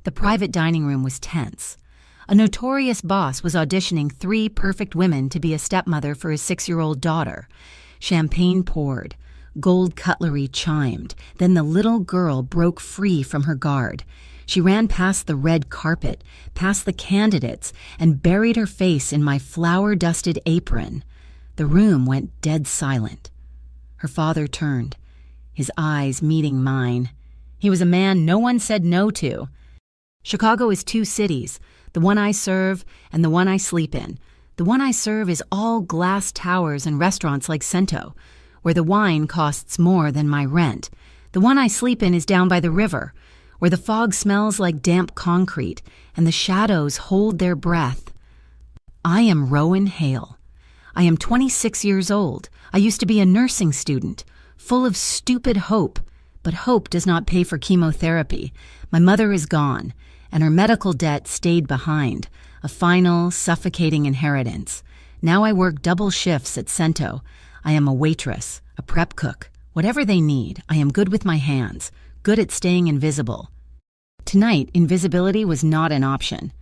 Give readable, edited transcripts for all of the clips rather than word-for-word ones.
The private dining room was tense. A notorious boss was auditioning 3 perfect women to be a stepmother for his 6-year-old daughter. Champagne poured. Gold cutlery chimed. Then the little girl broke free from her guard. She ran past the red carpet, past the candidates, and buried her face in my flour-dusted apron. The room went dead silent. Her father turned, his eyes meeting mine. He was a man no one said no to. Chicago is 2 cities, the one I serve and the one I sleep in. The one I serve is all glass towers and restaurants like Cento, where the wine costs more than my rent. The one I sleep in is down by the river, where the fog smells like damp concrete and the shadows hold their breath. I am Rowan Hale. I am 26 years old. I used to be a nursing student, full of stupid hope, but hope does not pay for chemotherapy. My mother is gone, and her medical debt stayed behind, a final, suffocating inheritance. Now I work double shifts at Cento. I am a waitress, a prep cook. Whatever they need, I am good with my hands, good at staying invisible. Tonight, invisibility was not an option.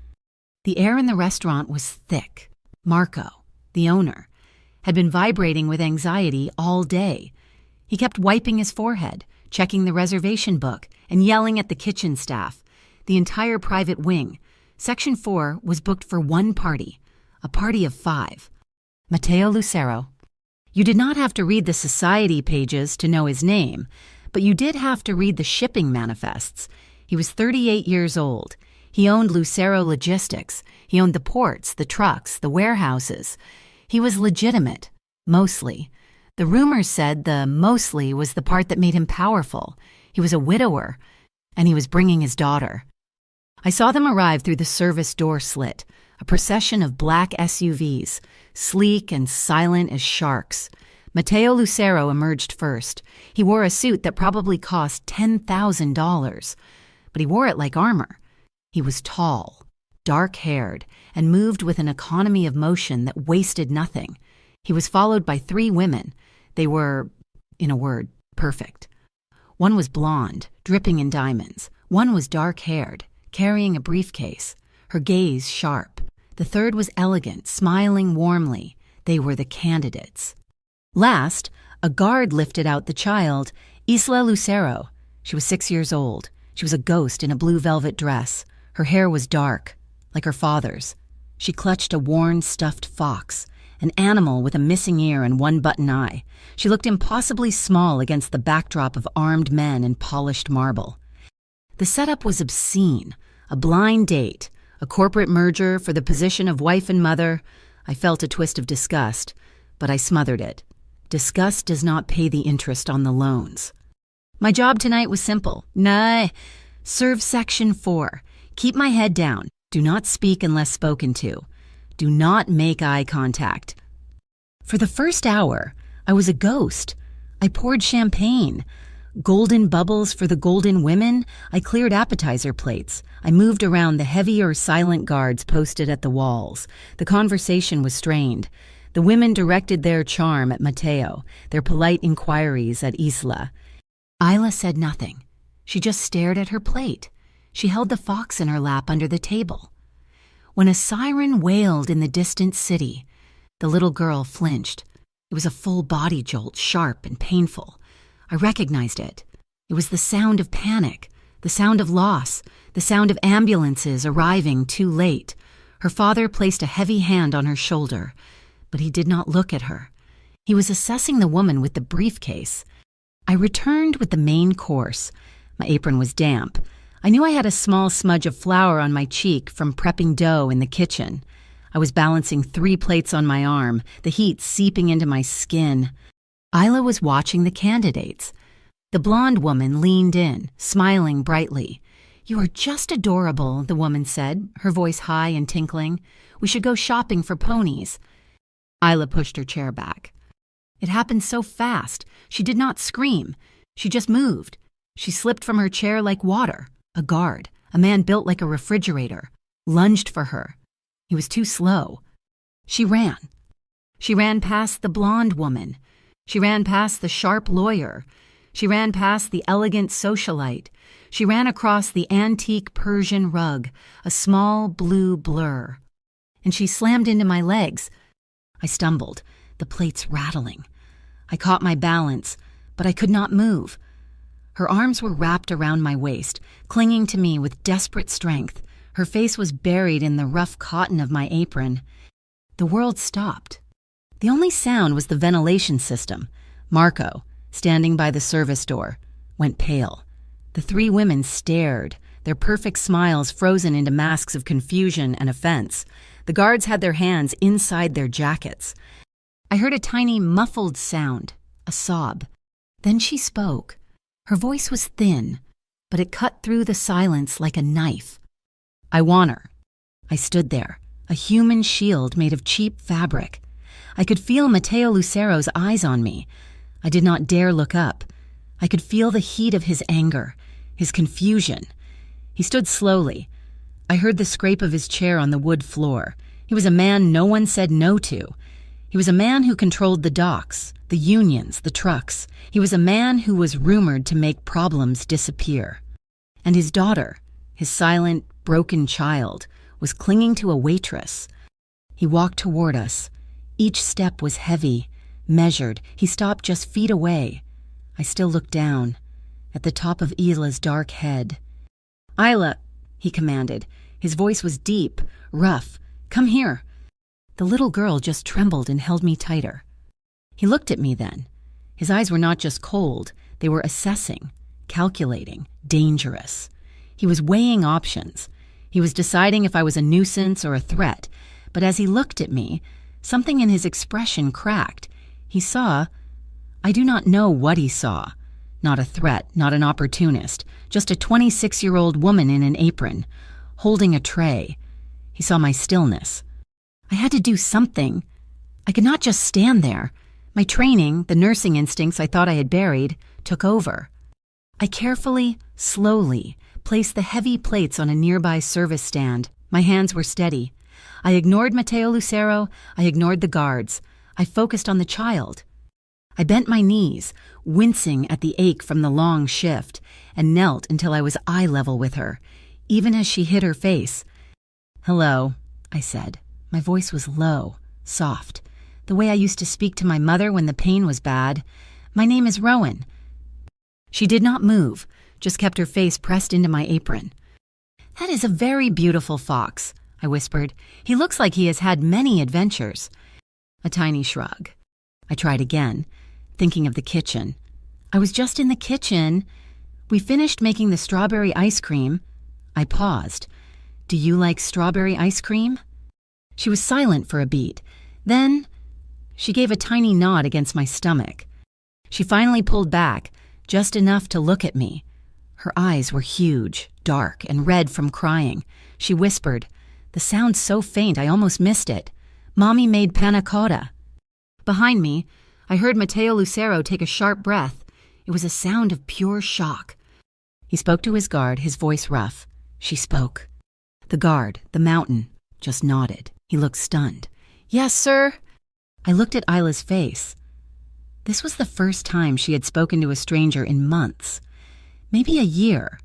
The air in the restaurant was thick. Marco, the owner, had been vibrating with anxiety all day. He kept wiping his forehead, checking the reservation book, and yelling at the kitchen staff. The entire private wing, Section 4, was booked for 1 party, a party of 5. Matteo Lucero. You did not have to read the society pages to know his name, but you did have to read the shipping manifests. He was 38 years old. He owned Lucero Logistics. He owned the ports, the trucks, the warehouses. He was legitimate, mostly. The rumors said the mostly was the part that made him powerful. He was a widower, and he was bringing his daughter. I saw them arrive through the service door slit, a procession of black SUVs, sleek and silent as sharks. Matteo Lucero emerged first. He wore a suit that probably cost $10,000, but he wore it like armor. He was tall, dark-haired, and moved with an economy of motion that wasted nothing. He was followed by 3 women. They were, in a word, perfect. One was blonde, dripping in diamonds. One was dark-haired, carrying a briefcase, her gaze sharp. The third was elegant, smiling warmly. They were the candidates. Last, a guard lifted out the child, Isla Lucero. She was 6 years old. She was a ghost in a blue velvet dress. Her hair was dark, like her father's. She clutched a worn, stuffed fox, an animal with a missing ear and 1 button eye. She looked impossibly small against the backdrop of armed men and polished marble. The setup was obscene, a blind date, a corporate merger for the position of wife and mother. I felt a twist of disgust, but I smothered it. Disgust does not pay the interest on the loans. My job tonight was simple. Serve Section 4. Keep my head down. Do not speak unless spoken to. Do not make eye contact. For the first hour, I was a ghost. I poured champagne. Golden bubbles for the golden women. I cleared appetizer plates. I moved around the heavier, silent guards posted at the walls. The conversation was strained. The women directed their charm at Matteo, their polite inquiries at Isla. Isla said nothing. She just stared at her plate. She held the fox in her lap under the table. When a siren wailed in the distant city, the little girl flinched. It was a full body jolt, sharp and painful. I recognized it. It was the sound of panic, the sound of loss, the sound of ambulances arriving too late. Her father placed a heavy hand on her shoulder, but he did not look at her. He was assessing the woman with the briefcase. I returned with the main course. My apron was damp. I knew I had a small smudge of flour on my cheek from prepping dough in the kitchen. I was balancing 3 plates on my arm, the heat seeping into my skin. Isla was watching the candidates. The blonde woman leaned in, smiling brightly. "You are just adorable," the woman said, her voice high and tinkling. "We should go shopping for ponies." Isla pushed her chair back. It happened so fast. She did not scream. She just moved. She slipped from her chair like water. A guard, a man built like a refrigerator, lunged for her. He was too slow. She ran. She ran past the blonde woman. She ran past the sharp lawyer. She ran past the elegant socialite. She ran across the antique Persian rug, a small blue blur. And she slammed into my legs. I stumbled, the plates rattling. I caught my balance, but I could not move. Her arms were wrapped around my waist, clinging to me with desperate strength. Her face was buried in the rough cotton of my apron. The world stopped. The only sound was the ventilation system. Marco, standing by the service door, went pale. The three women stared, their perfect smiles frozen into masks of confusion and offense. The guards had their hands inside their jackets. I heard a tiny, muffled sound, a sob. Then she spoke. Her voice was thin, but it cut through the silence like a knife. "I want her." I stood there, a human shield made of cheap fabric. I could feel Matteo Lucero's eyes on me. I did not dare look up. I could feel the heat of his anger, his confusion. He stood slowly. I heard the scrape of his chair on the wood floor. He was a man no one said no to. He was a man who controlled the docks, the unions, the trucks. He was a man who was rumored to make problems disappear. And his daughter, his silent, broken child, was clinging to a waitress. He walked toward us. Each step was heavy, measured. He stopped just feet away. I still looked down, at the top of Isla's dark head. "Isla," he commanded. His voice was deep, rough. "Come here." The little girl just trembled and held me tighter. He looked at me then. His eyes were not just cold, they were assessing, calculating, dangerous. He was weighing options. He was deciding if I was a nuisance or a threat. But as he looked at me, something in his expression cracked. He saw, I do not know what he saw. Not a threat, not an opportunist, just a 26-year-old woman in an apron, holding a tray. He saw my stillness. I had to do something. I could not just stand there. My training, the nursing instincts I thought I had buried, took over. I carefully, slowly, placed the heavy plates on a nearby service stand. My hands were steady. I ignored Matteo Lucero. I ignored the guards. I focused on the child. I bent my knees, wincing at the ache from the long shift, and knelt until I was eye level with her, even as she hid her face. "Hello," I said. My voice was low, soft, the way I used to speak to my mother when the pain was bad. "My name is Rowan." She did not move, just kept her face pressed into my apron. "That is a very beautiful fox," I whispered. "He looks like he has had many adventures." A tiny shrug. I tried again, thinking of the kitchen. "I was just in the kitchen. We finished making the strawberry ice cream." I paused. "Do you like strawberry ice cream?" She was silent for a beat. Then she gave a tiny nod against my stomach. She finally pulled back, just enough to look at me. Her eyes were huge, dark, and red from crying. She whispered, the sound so faint I almost missed it. "Mommy made panna cotta." Behind me, I heard Matteo Lucero take a sharp breath. It was a sound of pure shock. He spoke to his guard, his voice rough. She spoke. The guard, the mountain, just nodded. He looked stunned. "Yes, sir." I looked at Isla's face. This was the first time she had spoken to a stranger in months. Maybe a year.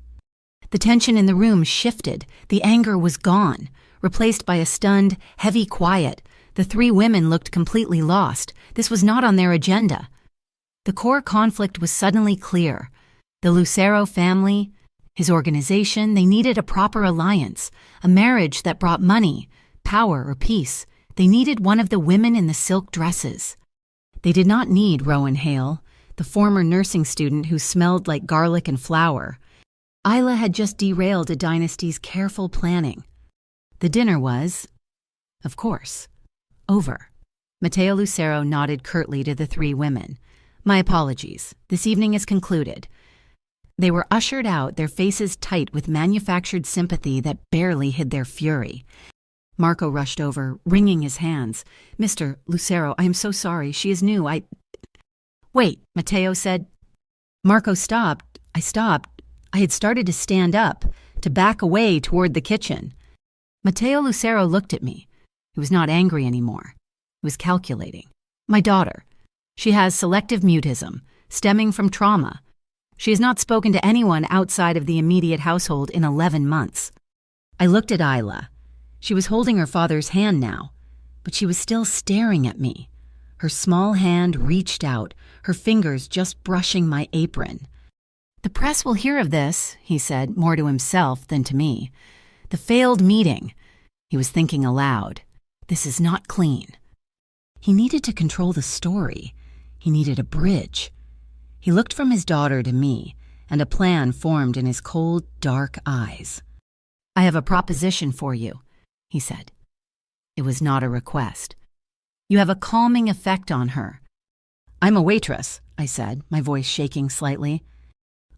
The tension in the room shifted. The anger was gone, replaced by a stunned, heavy quiet. The three women looked completely lost. This was not on their agenda. The core conflict was suddenly clear. The Lucero family, his organization, they needed a proper alliance, a marriage that brought money, power, or peace. They needed one of the women in the silk dresses. They did not need Rowan Hale, the former nursing student who smelled like garlic and flour. Isla had just derailed a dynasty's careful planning. The dinner was, of course, over. Matteo Lucero nodded curtly to the three women. "My apologies. This evening is concluded." They were ushered out, their faces tight with manufactured sympathy that barely hid their fury. Marco rushed over, wringing his hands. "Mr. Lucero, I am so sorry. She is new. Wait," Matteo said. Marco stopped. I stopped. I had started to stand up, to back away toward the kitchen. Matteo Lucero looked at me. He was not angry anymore. He was calculating. "My daughter. She has selective mutism, stemming from trauma. She has not spoken to anyone outside of the immediate household in 11 months. I looked at Isla. She was holding her father's hand now, but she was still staring at me. Her small hand reached out, her fingers just brushing my apron. "The press will hear of this," he said, more to himself than to me. "The failed meeting." He was thinking aloud. "This is not clean." He needed to control the story. He needed a bridge. He looked from his daughter to me, and a plan formed in his cold, dark eyes. "I have a proposition for you," he said. It was not a request. "You have a calming effect on her." "I'm a waitress," I said, my voice shaking slightly.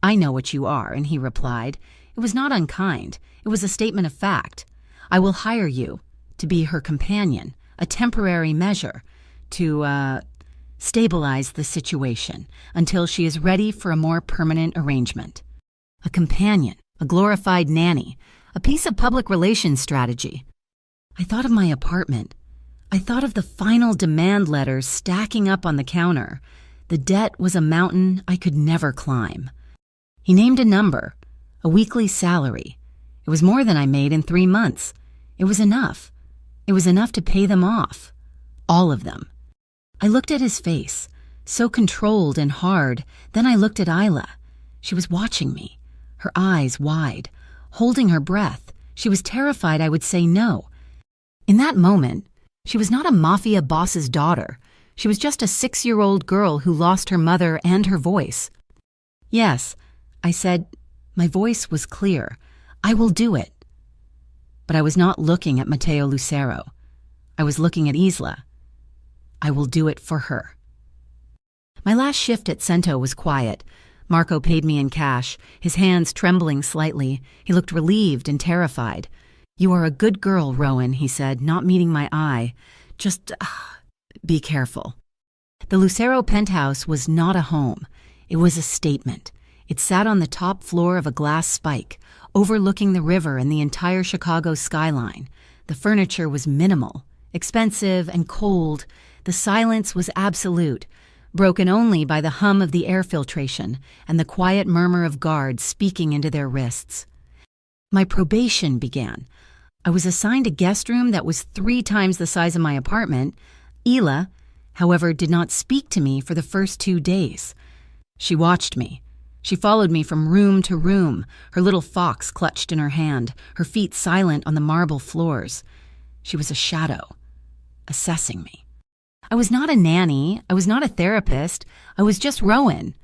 "I know what you are," and he replied. It was not unkind. It was a statement of fact. "I will hire you to be her companion, a temporary measure, to, stabilize the situation until she is ready for a more permanent arrangement. A companion, a glorified nanny, a piece of public relations strategy." I thought of my apartment. I thought of the final demand letters stacking up on the counter. The debt was a mountain I could never climb. He named a number, a weekly salary. It was more than I made in 3 months. It was enough. It was enough to pay them off. All of them. I looked at his face, so controlled and hard. Then I looked at Isla. She was watching me, her eyes wide, holding her breath. She was terrified I would say no. In that moment, she was not a Mafia boss's daughter. She was just a 6-year-old girl who lost her mother and her voice. "Yes," I said. My voice was clear. "I will do it." But I was not looking at Matteo Lucero. I was looking at Isla. I will do it for her. My last shift at Cento was quiet. Marco paid me in cash, his hands trembling slightly. He looked relieved and terrified. "You are a good girl, Rowan," he said, not meeting my eye. "Just, be careful." The Lucero penthouse was not a home. It was a statement. It sat on the top floor of a glass spike, overlooking the river and the entire Chicago skyline. The furniture was minimal, expensive and cold. The silence was absolute, broken only by the hum of the air filtration and the quiet murmur of guards speaking into their wrists. My probation began. I was assigned a guest room that was 3 times the size of my apartment. Isla, however, did not speak to me for the first 2 days. She watched me. She followed me from room to room, her little fox clutched in her hand, her feet silent on the marble floors. She was a shadow, assessing me. I was not a nanny. I was not a therapist. I was just Rowan.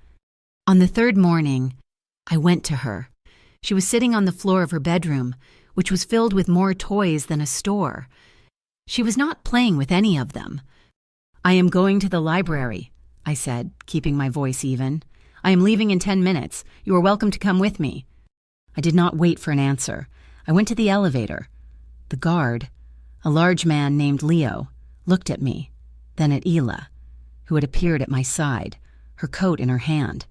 On the 3rd morning, I went to her. She was sitting on the floor of her bedroom, which was filled with more toys than a store. She was not playing with any of them. "I am going to the library," I said, keeping my voice even. "I am leaving in 10 minutes. You are welcome to come with me." I did not wait for an answer. I went to the elevator. The guard, a large man named Leo, looked at me, then at Isla, who had appeared at my side, her coat in her hand.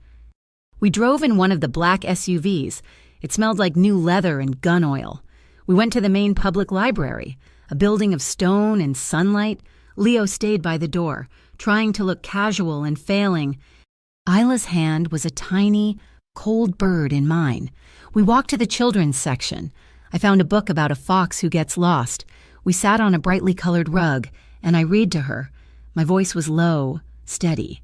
We drove in one of the black SUVs. It smelled like new leather and gun oil. We went to the main public library, a building of stone and sunlight. Leo stayed by the door, trying to look casual and failing. Isla's hand was a tiny, cold bird in mine. We walked to the children's section. I found a book about a fox who gets lost. We sat on a brightly colored rug, and I read to her. My voice was low, steady.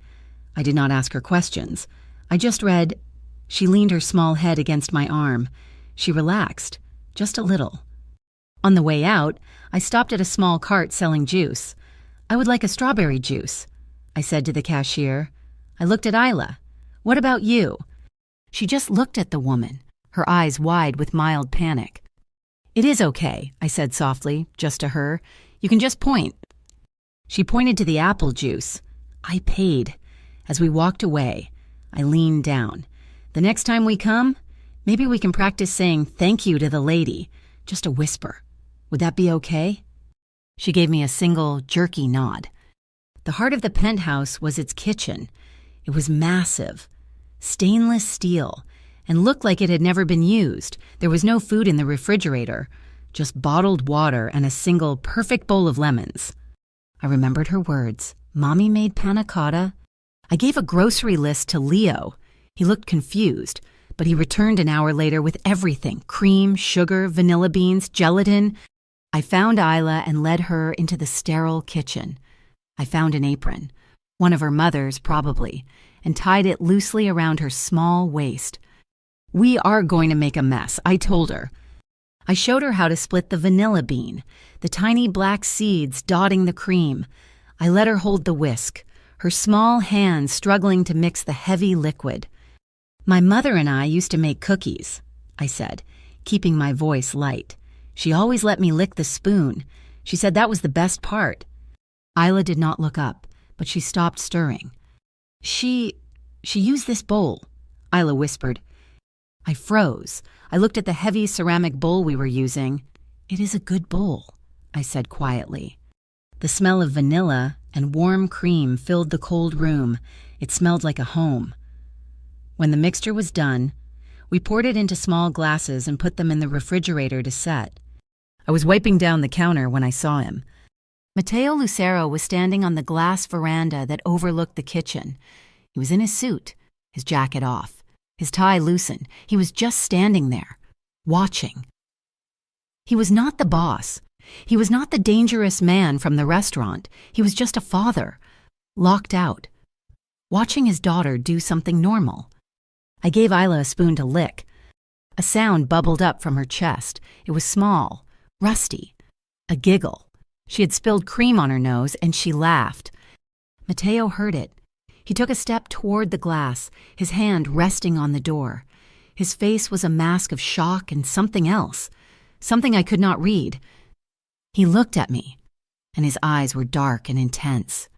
I did not ask her questions. I just read. She leaned her small head against my arm. She relaxed, just a little. On the way out, I stopped at a small cart selling juice. "I would like a strawberry juice," I said to the cashier. I looked at Isla. "What about you?" She just looked at the woman, her eyes wide with mild panic. "It is okay," I said softly, just to her. "You can just point." She pointed to the apple juice. I paid. As we walked away, I leaned down. "The next time we come, maybe we can practice saying thank you to the lady. Just a whisper. Would that be okay?" She gave me a single, jerky nod. The heart of the penthouse was its kitchen. It was massive, stainless steel, and looked like it had never been used. There was no food in the refrigerator, just bottled water and a single perfect bowl of lemons. I remembered her words. Mommy made panna cotta. I gave a grocery list to Leo. He looked confused, but he returned an hour later with everything: cream, sugar, vanilla beans, gelatin. I found Isla and led her into the sterile kitchen. I found an apron, one of her mother's probably, and tied it loosely around her small waist. "We are going to make a mess," I told her. I showed her how to split the vanilla bean, the tiny black seeds dotting the cream. I let her hold the whisk, her small hands struggling to mix the heavy liquid. "My mother and I used to make cookies," I said, keeping my voice light. "She always let me lick the spoon. She said that was the best part." Isla did not look up, but she stopped stirring. She used this bowl," Isla whispered. I froze. I looked at the heavy ceramic bowl we were using. "It is a good bowl," I said quietly. The smell of vanilla and warm cream filled the cold room. It smelled like a home. When the mixture was done, we poured it into small glasses and put them in the refrigerator to set. I was wiping down the counter when I saw him. Matteo Lucero was standing on the glass veranda that overlooked the kitchen. He was in his suit, his jacket off, his tie loosened. He was just standing there, watching. He was not the boss. He was not the dangerous man from the restaurant. He was just a father, locked out, watching his daughter do something normal. I gave Isla a spoon to lick. A sound bubbled up from her chest. It was small, rusty, a giggle. She had spilled cream on her nose, and she laughed. Matteo heard it. He took a step toward the glass, his hand resting on the door. His face was a mask of shock and something else, something I could not read. He looked at me, and his eyes were dark and intense.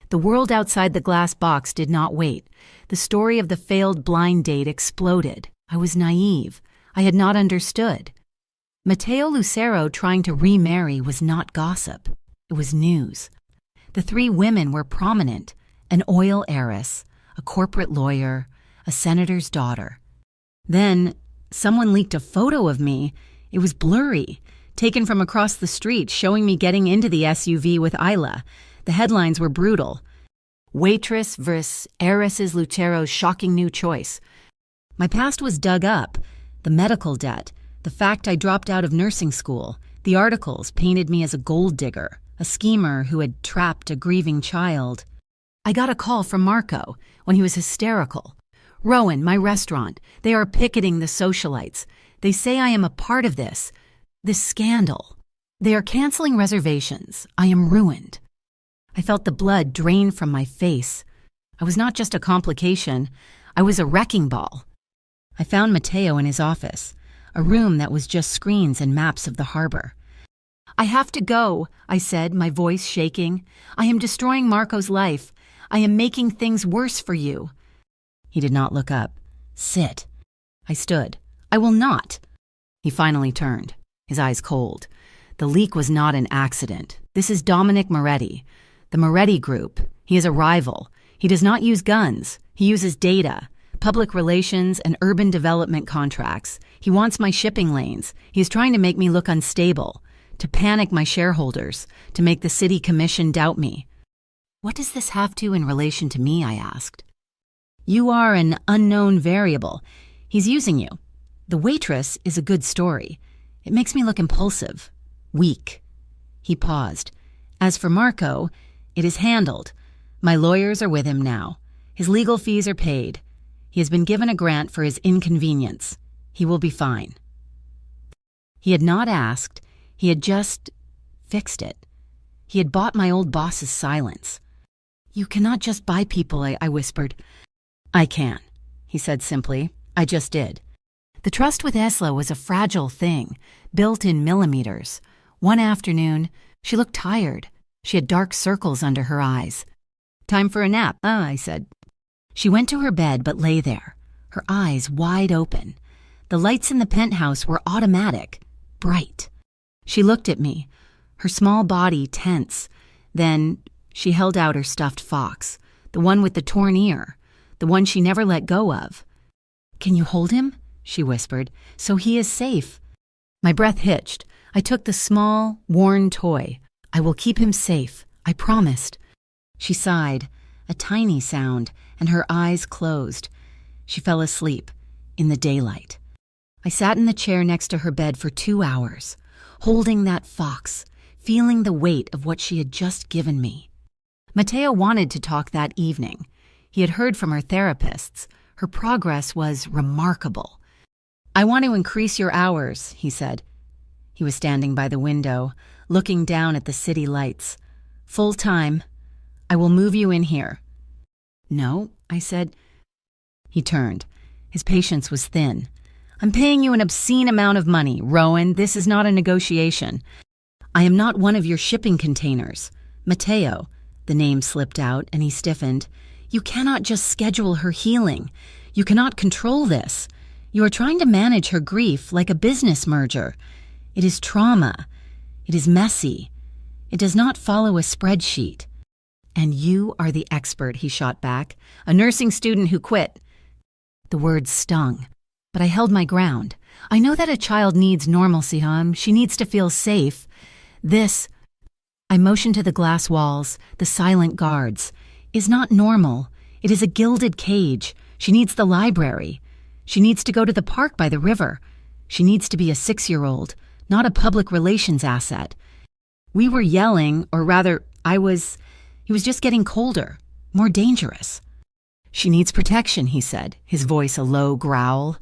The world outside the glass box did not wait. The story of the failed blind date exploded. I was naive. I had not understood. Matteo Lucero trying to remarry was not gossip. It was news. The three women were prominent: an oil heiress, a corporate lawyer, a senator's daughter. Then someone leaked a photo of me. It was blurry, taken from across the street, showing me getting into the SUV with Isla. The headlines were brutal. "Waitress vs. Heiresses Lucero's shocking new choice." My past was dug up. The medical debt, the fact I dropped out of nursing school. The articles painted me as a gold digger, a schemer who had trapped a grieving child. I got a call from Marco when he was hysterical. "Rowan, my restaurant, they are picketing the socialites. They say I am a part of this scandal. They are canceling reservations. I am ruined." I felt the blood drain from my face. I was not just a complication. I was a wrecking ball. I found Matteo in his office, a room that was just screens and maps of the harbor. "I have to go," I said, my voice shaking. "I am destroying Marco's life. I am making things worse for you." He did not look up. "Sit." I stood. "I will not." He finally turned, his eyes cold. "The leak was not an accident. This is Dominic Moretti. The Moretti Group. He is a rival. He does not use guns. He uses data, public relations, and urban development contracts. He wants my shipping lanes. He is trying to make me look unstable, to panic my shareholders, to make the city commission doubt me." "What does this have to in relation to me?" I asked. "You are an unknown variable. He's using you. The Waitress is a good story. It makes me look impulsive, weak." He paused. "As for Marco, it is handled. My lawyers are with him now. His legal fees are paid. He has been given a grant for his inconvenience. He will be fine." He had not asked. He had just fixed it. He had bought my old boss's silence. "You cannot just buy people," I whispered. "I can," he said simply. "I just did." The trust with Esla was a fragile thing, built in millimeters. One afternoon, she looked tired. She had dark circles under her eyes. "Time for a nap," I said. She went to her bed but lay there, her eyes wide open. The lights in the penthouse were automatic, bright. She looked at me, her small body tense. Then she held out her stuffed fox, the one with the torn ear, the one she never let go of. "Can you hold him?" she whispered. "So he is safe." My breath hitched. I took the small, worn toy. "I will keep him safe. I promised." She sighed, a tiny sound, and her eyes closed. She fell asleep in the daylight. I sat in the chair next to her bed for 2 hours, holding that fox, feeling the weight of what she had just given me. Matteo wanted to talk that evening. He had heard from her therapists. Her progress was remarkable. "I want to increase your hours," he said. He was standing by the window, looking down at the city lights. "Full time. I will move you in here." "No," I said. He turned. His patience was thin. "I'm paying you an obscene amount of money, Rowan. This is not a negotiation. I am not one of your shipping containers. Matteo," the name slipped out and he stiffened. "You cannot just schedule her healing. You cannot control this. You are trying to manage her grief like a business merger. It is trauma. It is messy. It does not follow a spreadsheet." "And you are the expert," he shot back. "A nursing student who quit." The words stung, but I held my ground. I know that a child needs normalcy, hon. She needs to feel safe. This, I motioned to the glass walls, the silent guards, is not normal. It is a gilded cage. She needs the library. She needs to go to the park by the river. She needs to be a 6-year-old, not a public relations asset. We were yelling, or rather, he was just getting colder, more dangerous. "She needs protection," he said, his voice a low growl.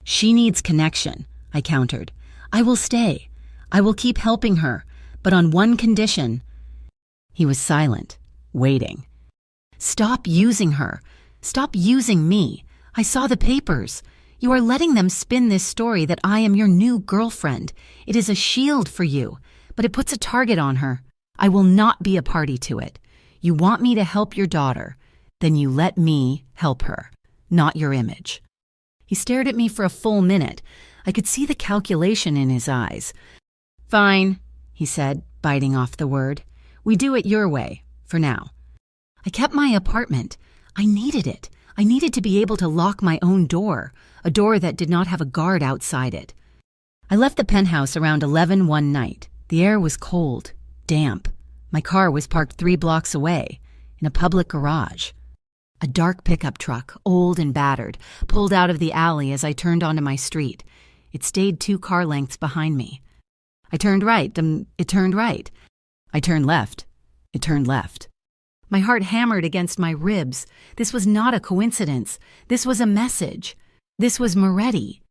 "She needs connection," I countered. "I will stay. I will keep helping her, but on one condition." He was silent, waiting. "Stop using her. Stop using me. I saw the papers. You are letting them spin this story that I am your new girlfriend. It is a shield for you, but it puts a target on her. I will not be a party to it. You want me to help your daughter, then you let me help her, not your image." He stared at me for a full minute. I could see the calculation in his eyes. "Fine," he said, biting off the word. "We do it your way, for now." I kept my apartment. I needed it. I needed to be able to lock my own door, a door that did not have a guard outside it. I left the penthouse around 11 one night. The air was cold, damp. My car was parked 3 blocks away, in a public garage. A dark pickup truck, old and battered, pulled out of the alley as I turned onto my street. It stayed 2 car lengths behind me. I turned right, it turned right. I turned left, it turned left. My heart hammered against my ribs. This was not a coincidence. This was a message. This was Moretti.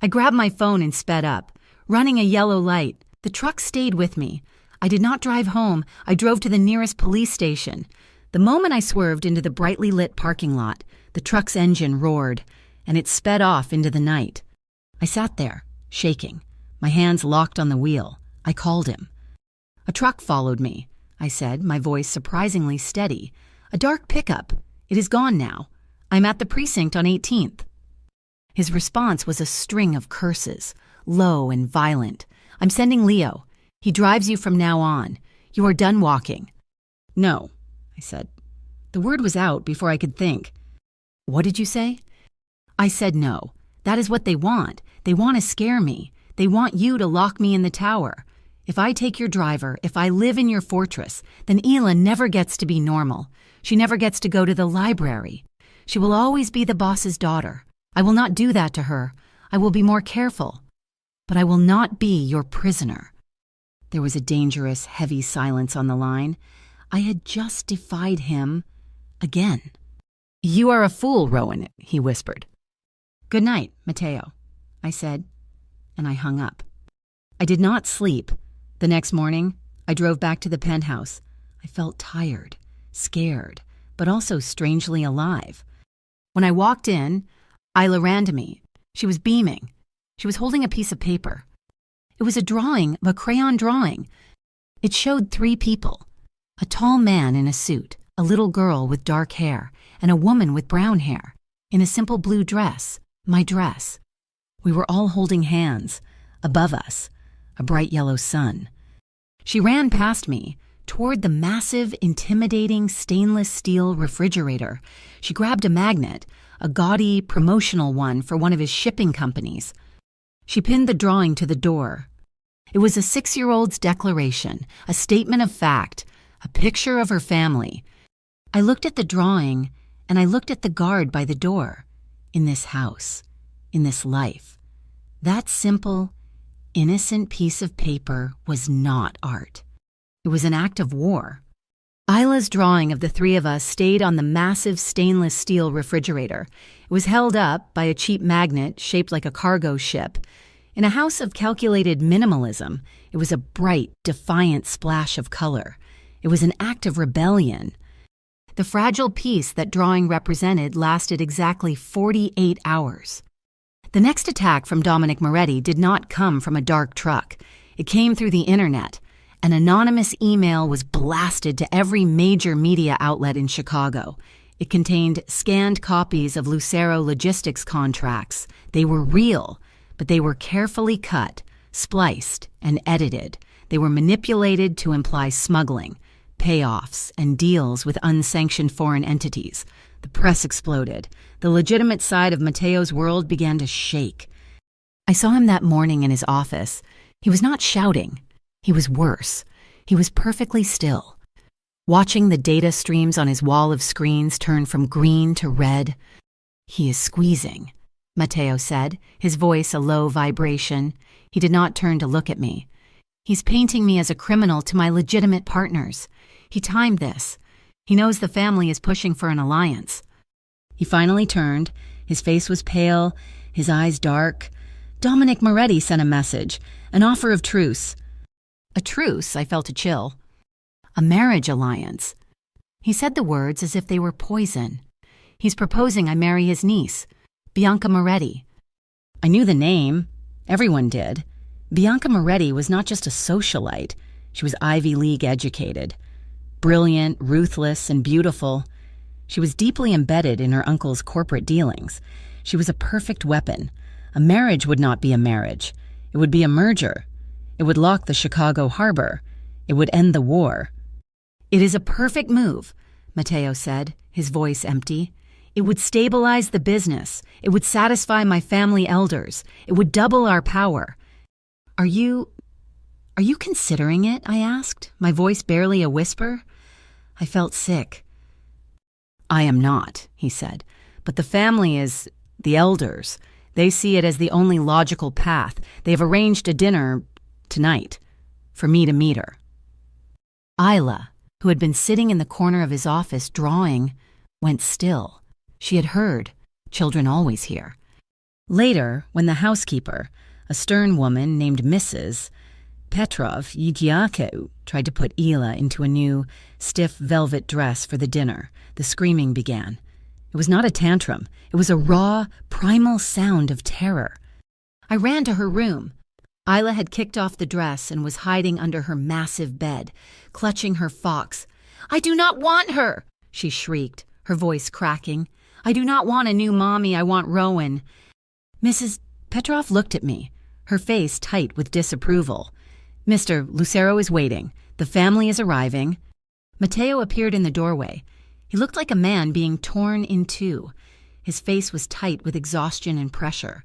I grabbed my phone and sped up, running a yellow light. The truck stayed with me. I did not drive home. I drove to the nearest police station. The moment I swerved into the brightly lit parking lot, the truck's engine roared, and it sped off into the night. I sat there, shaking, my hands locked on the wheel. I called him. "A truck followed me," I said, my voice surprisingly steady. "A dark pickup. It is gone now. I'm at the precinct on 18th. His response was a string of curses, low and violent. "I'm sending Leo. He drives you from now on. You are done walking." "No," I said. The word was out before I could think. "What did you say?" I said no. That is what they want. They want to scare me. They want you to lock me in the tower. If I take your driver, if I live in your fortress, then Ela never gets to be normal. She never gets to go to the library. She will always be the boss's daughter. I will not do that to her. I will be more careful. But I will not be your prisoner. There was a dangerous, heavy silence on the line. I had just defied him again. "You are a fool, Rowan," he whispered. "Good night, Matteo," I said, and I hung up. I did not sleep. The next morning, I drove back to the penthouse. I felt tired, scared, but also strangely alive. When I walked in, Isla ran to me. She was beaming. She was holding a piece of paper. It was a drawing, a crayon drawing. It showed 3 people. A tall man in a suit, a little girl with dark hair, and a woman with brown hair, in a simple blue dress, my dress. We were all holding hands. Above us, a bright yellow sun. She ran past me, toward the massive, intimidating stainless steel refrigerator. She grabbed a magnet, a gaudy, promotional one for one of his shipping companies. She pinned the drawing to the door. It was a 6-year-old's declaration, a statement of fact, a picture of her family. I looked at the drawing, and I looked at the guard by the door. in this house, in this life. That simple, innocent piece of paper was not art. It was an act of war. Isla's drawing of the three of us stayed on the massive stainless steel refrigerator. It was held up by a cheap magnet shaped like a cargo ship. In a house of calculated minimalism, it was a bright, defiant splash of color. It was an act of rebellion. The fragile piece that drawing represented lasted exactly 48 hours. The next attack from Dominic Moretti did not come from a dark truck. It came through the internet. An anonymous email was blasted to every major media outlet in Chicago. It contained scanned copies of Lucero Logistics contracts. They were real, but they were carefully cut, spliced, and edited. They were manipulated to imply smuggling, payoffs, and deals with unsanctioned foreign entities. The press exploded. The legitimate side of Mateo's world began to shake. I saw him that morning in his office. He was not shouting. He was worse. He was perfectly still. Watching the data streams on his wall of screens turn from green to red. "He is squeezing," Mateo said, his voice a low vibration. He did not turn to look at me. "He's painting me as a criminal to my legitimate partners. He timed this. He knows the family is pushing for an alliance." He finally turned. His face was pale, his eyes dark. Dominic Moretti sent a message, an offer of truce. A truce, I felt a chill. A marriage alliance. He said the words as if they were poison. He's proposing I marry his niece, Bianca Moretti. I knew the name. Everyone did. Bianca Moretti was not just a socialite. She was Ivy League educated. Brilliant, ruthless, and beautiful. She was deeply embedded in her uncle's corporate dealings. She was a perfect weapon. A marriage would not be a marriage. It would be a merger. It would lock the Chicago harbor. It would end the war. "It is a perfect move," Mateo said, his voice empty. "It would stabilize the business. It would satisfy my family elders. It would double our power." Are you considering it?" I asked, my voice barely a whisper. I felt sick. "I am not," he said, "but the family is the elders. They see it as the only logical path. They have arranged a dinner tonight for me to meet her." Isla, who had been sitting in the corner of his office drawing, went still. She had heard. Children always hear. Later, when the housekeeper, a stern woman named Mrs. Petrov Yigiakou, tried to put Ila into a new, stiff velvet dress for the dinner, the screaming began. It was not a tantrum. It was a raw, primal sound of terror. I ran to her room. Isla had kicked off the dress and was hiding under her massive bed, clutching her fox. "I do not want her!" she shrieked, her voice cracking. "I do not want a new mommy. I want Rowan." Mrs. Petrov looked at me, her face tight with disapproval. "Mr. Lucero is waiting. The family is arriving." Mateo appeared in the doorway. He looked like a man being torn in two. His face was tight with exhaustion and pressure.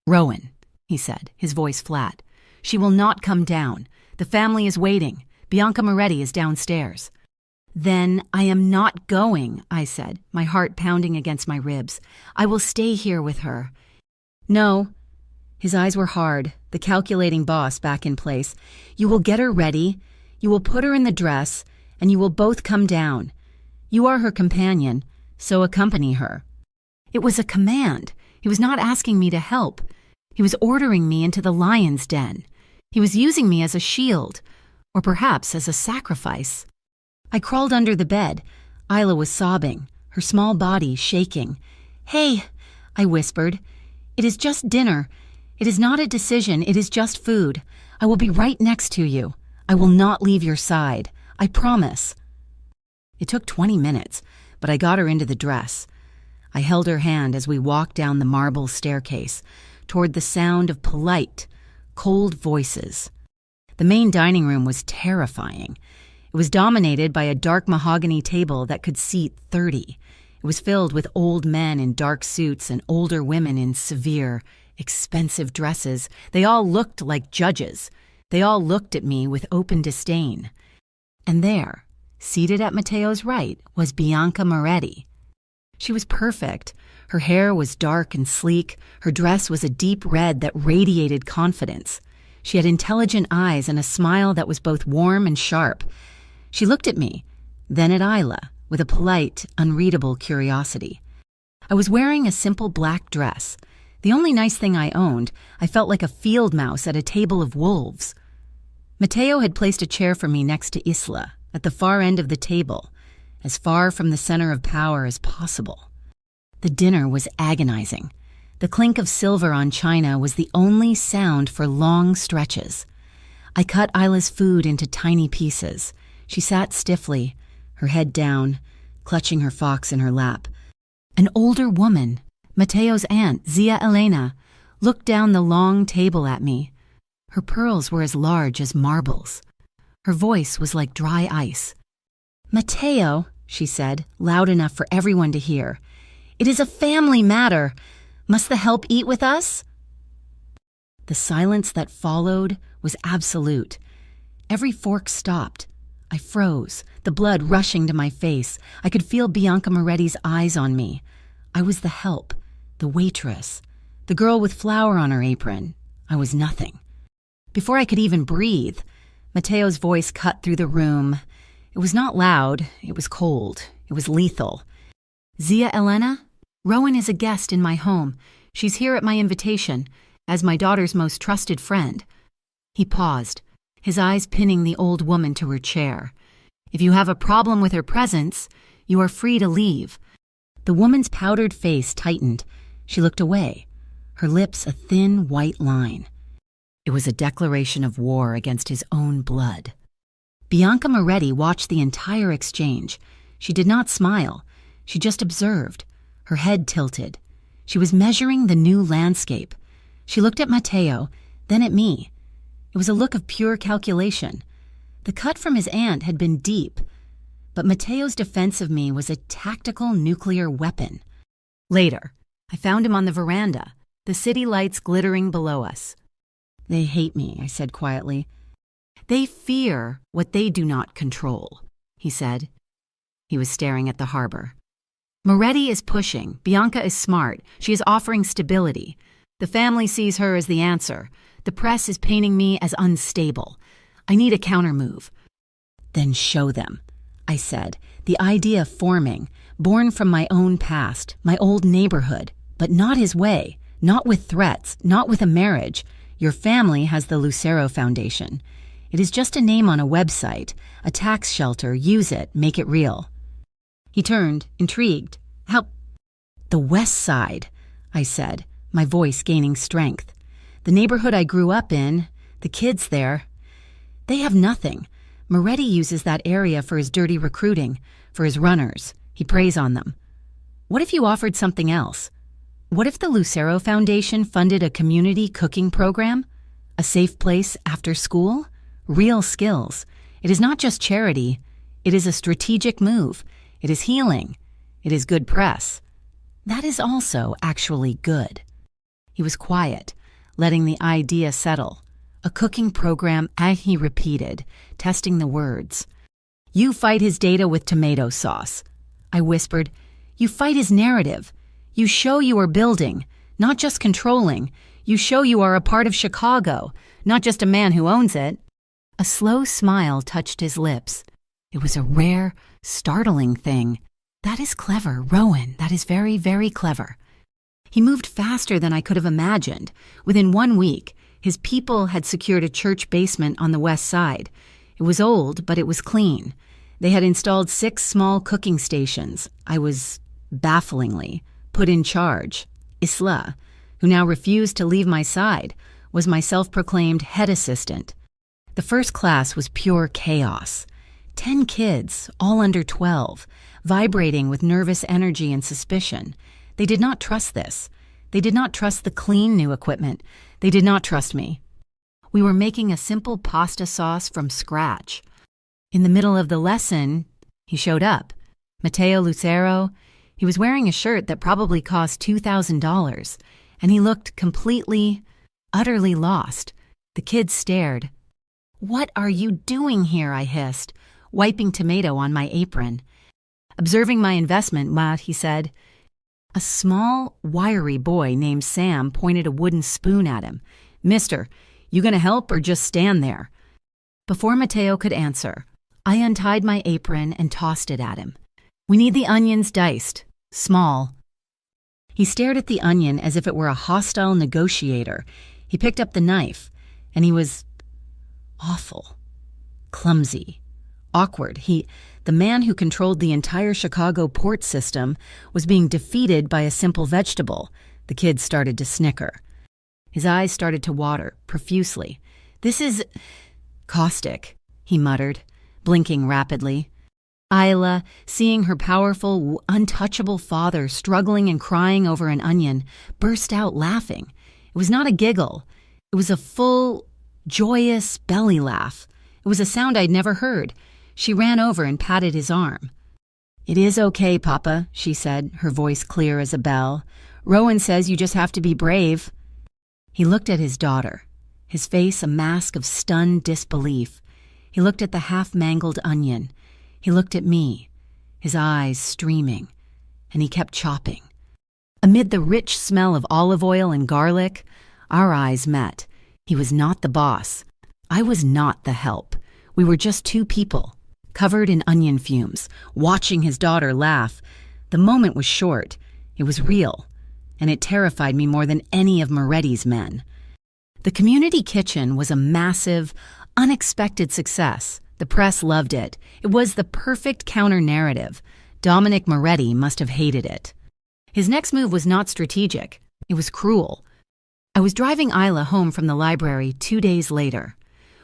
"Rowan," he said, his voice flat. "She will not come down. The family is waiting. Bianca Moretti is downstairs." "Then I am not going," I said, my heart pounding against my ribs. "I will stay here with her." "No." His eyes were hard, the calculating boss back in place. "You will get her ready. You will put her in the dress, and you will both come down. You are her companion, so accompany her." It was a command. He was not asking me to help. He was ordering me into the lion's den. He was using me as a shield, or perhaps as a sacrifice. I crawled under the bed. Isla was sobbing, her small body shaking. "Hey," I whispered. "It is just dinner. It is not a decision. It is just food. I will be right next to you. I will not leave your side. I promise." It took 20 minutes, but I got her into the dress. I held her hand as we walked down the marble staircase toward the sound of polite, cold voices. The main dining room was terrifying. It was dominated by a dark mahogany table that could seat 30. It was filled with old men in dark suits and older women in severe, expensive dresses. They all looked like judges. They all looked at me with open disdain. And there, seated at Mateo's right, was Bianca Moretti. She was perfect. Her hair was dark and sleek. Her dress was a deep red that radiated confidence. She had intelligent eyes and a smile that was both warm and sharp. She looked at me, then at Isla, with a polite, unreadable curiosity. I was wearing a simple black dress. The only nice thing I owned. I felt like a field mouse at a table of wolves. Mateo had placed a chair for me next to Isla, at the far end of the table, as far from the center of power as possible. The dinner was agonizing. The clink of silver on china was the only sound for long stretches. I cut Isla's food into tiny pieces. She sat stiffly, her head down, clutching her fox in her lap. An older woman, Mateo's aunt, Zia Elena, looked down the long table at me. Her pearls were as large as marbles. Her voice was like dry ice. "Mateo," she said, loud enough for everyone to hear, "it is a family matter. Must the help eat with us?" The silence that followed was absolute. Every fork stopped. I froze, the blood rushing to my face. I could feel Bianca Moretti's eyes on me. I was the help, the waitress, the girl with flour on her apron. I was nothing. Before I could even breathe, Mateo's voice cut through the room. It was not loud, it was cold, it was lethal. "Zia Elena, Rowan is a guest in my home. She's here at my invitation, as my daughter's most trusted friend." He paused, his eyes pinning the old woman to her chair. "If you have a problem with her presence, you are free to leave." The woman's powdered face tightened. She looked away, her lips a thin white line. It was a declaration of war against his own blood. Bianca Moretti watched the entire exchange. She did not smile. She just observed, her head tilted. She was measuring the new landscape. She looked at Mateo, then at me. It was a look of pure calculation. The cut from his aunt had been deep, but Mateo's defense of me was a tactical nuclear weapon. Later, I found him on the veranda, the city lights glittering below us. "They hate me," I said quietly. "They fear what they do not control," he said. He was staring at the harbor. "Moretti is pushing. Bianca is smart. She is offering stability. The family sees her as the answer. The press is painting me as unstable. I need a countermove." "Then show them," I said, the idea forming, born from my own past, my old neighborhood, but not his way, not with threats, not with a marriage. Your family has the Lucero Foundation. It is just a name on a website, a tax shelter. Use it, make it real. He turned, intrigued. "How?" "The West Side," I said, my voice gaining strength. "The neighborhood I grew up in, the kids there, they have nothing. Moretti uses that area for his dirty recruiting, for his runners. He preys on them. What if you offered something else? What if the Lucero Foundation funded a community cooking program? A safe place after school? Real skills. It is not just charity. It is a strategic move. It is healing. It is good press. That is also actually good." He was quiet, letting the idea settle. A cooking program, and he repeated, testing the words. "You fight his data with tomato sauce." I whispered, "You fight his narrative. You show you are building, not just controlling. You show you are a part of Chicago, not just a man who owns it." A slow smile touched his lips. It was a rare, startling thing. "That is clever, Rowan. That is very, very clever." He moved faster than I could have imagined. Within 1 week, his people had secured a church basement on the west side. It was old, but it was clean. They had installed 6 small cooking stations. I was, bafflingly, put in charge. Isla, who now refused to leave my side, was my self-proclaimed head assistant. The first class was pure chaos. 10 kids, all under 12, vibrating with nervous energy and suspicion. They did not trust this. They did not trust the clean new equipment. They did not trust me. We were making a simple pasta sauce from scratch. In the middle of the lesson, he showed up. Mateo Lucero. He was wearing a shirt that probably cost $2,000, and he looked completely, utterly lost. The kids stared. "What are you doing here?" I hissed, wiping tomato on my apron. "Observing my investment, Matt," he said. A small, wiry boy named Sam pointed a wooden spoon at him. "Mister, you gonna help or just stand there?" Before Mateo could answer, I untied my apron and tossed it at him. "We need the onions diced. Small." He stared at the onion as if it were a hostile negotiator. He picked up the knife, and he was awful, clumsy, awkward. The man who controlled the entire Chicago port system, was being defeated by a simple vegetable. The kid started to snicker. His eyes started to water profusely. "This is caustic," he muttered, blinking rapidly. Isla, seeing her powerful, untouchable father struggling and crying over an onion, burst out laughing. It was not a giggle. It was a full, joyous belly laugh. It was a sound I'd never heard. She ran over and patted his arm. "It is okay, Papa," she said, her voice clear as a bell. "Rowan says you just have to be brave." He looked at his daughter, his face a mask of stunned disbelief. He looked at the half-mangled onion. He looked at me, his eyes streaming, and he kept chopping. Amid the rich smell of olive oil and garlic, our eyes met. He was not the boss. I was not the help. We were just two people, covered in onion fumes, watching his daughter laugh. The moment was short. It was real, and it terrified me more than any of Moretti's men. The community kitchen was a massive, unexpected success. The press loved it. It was the perfect counter-narrative. Dominic Moretti must have hated it. His next move was not strategic. It was cruel. I was driving Isla home from the library 2 days later.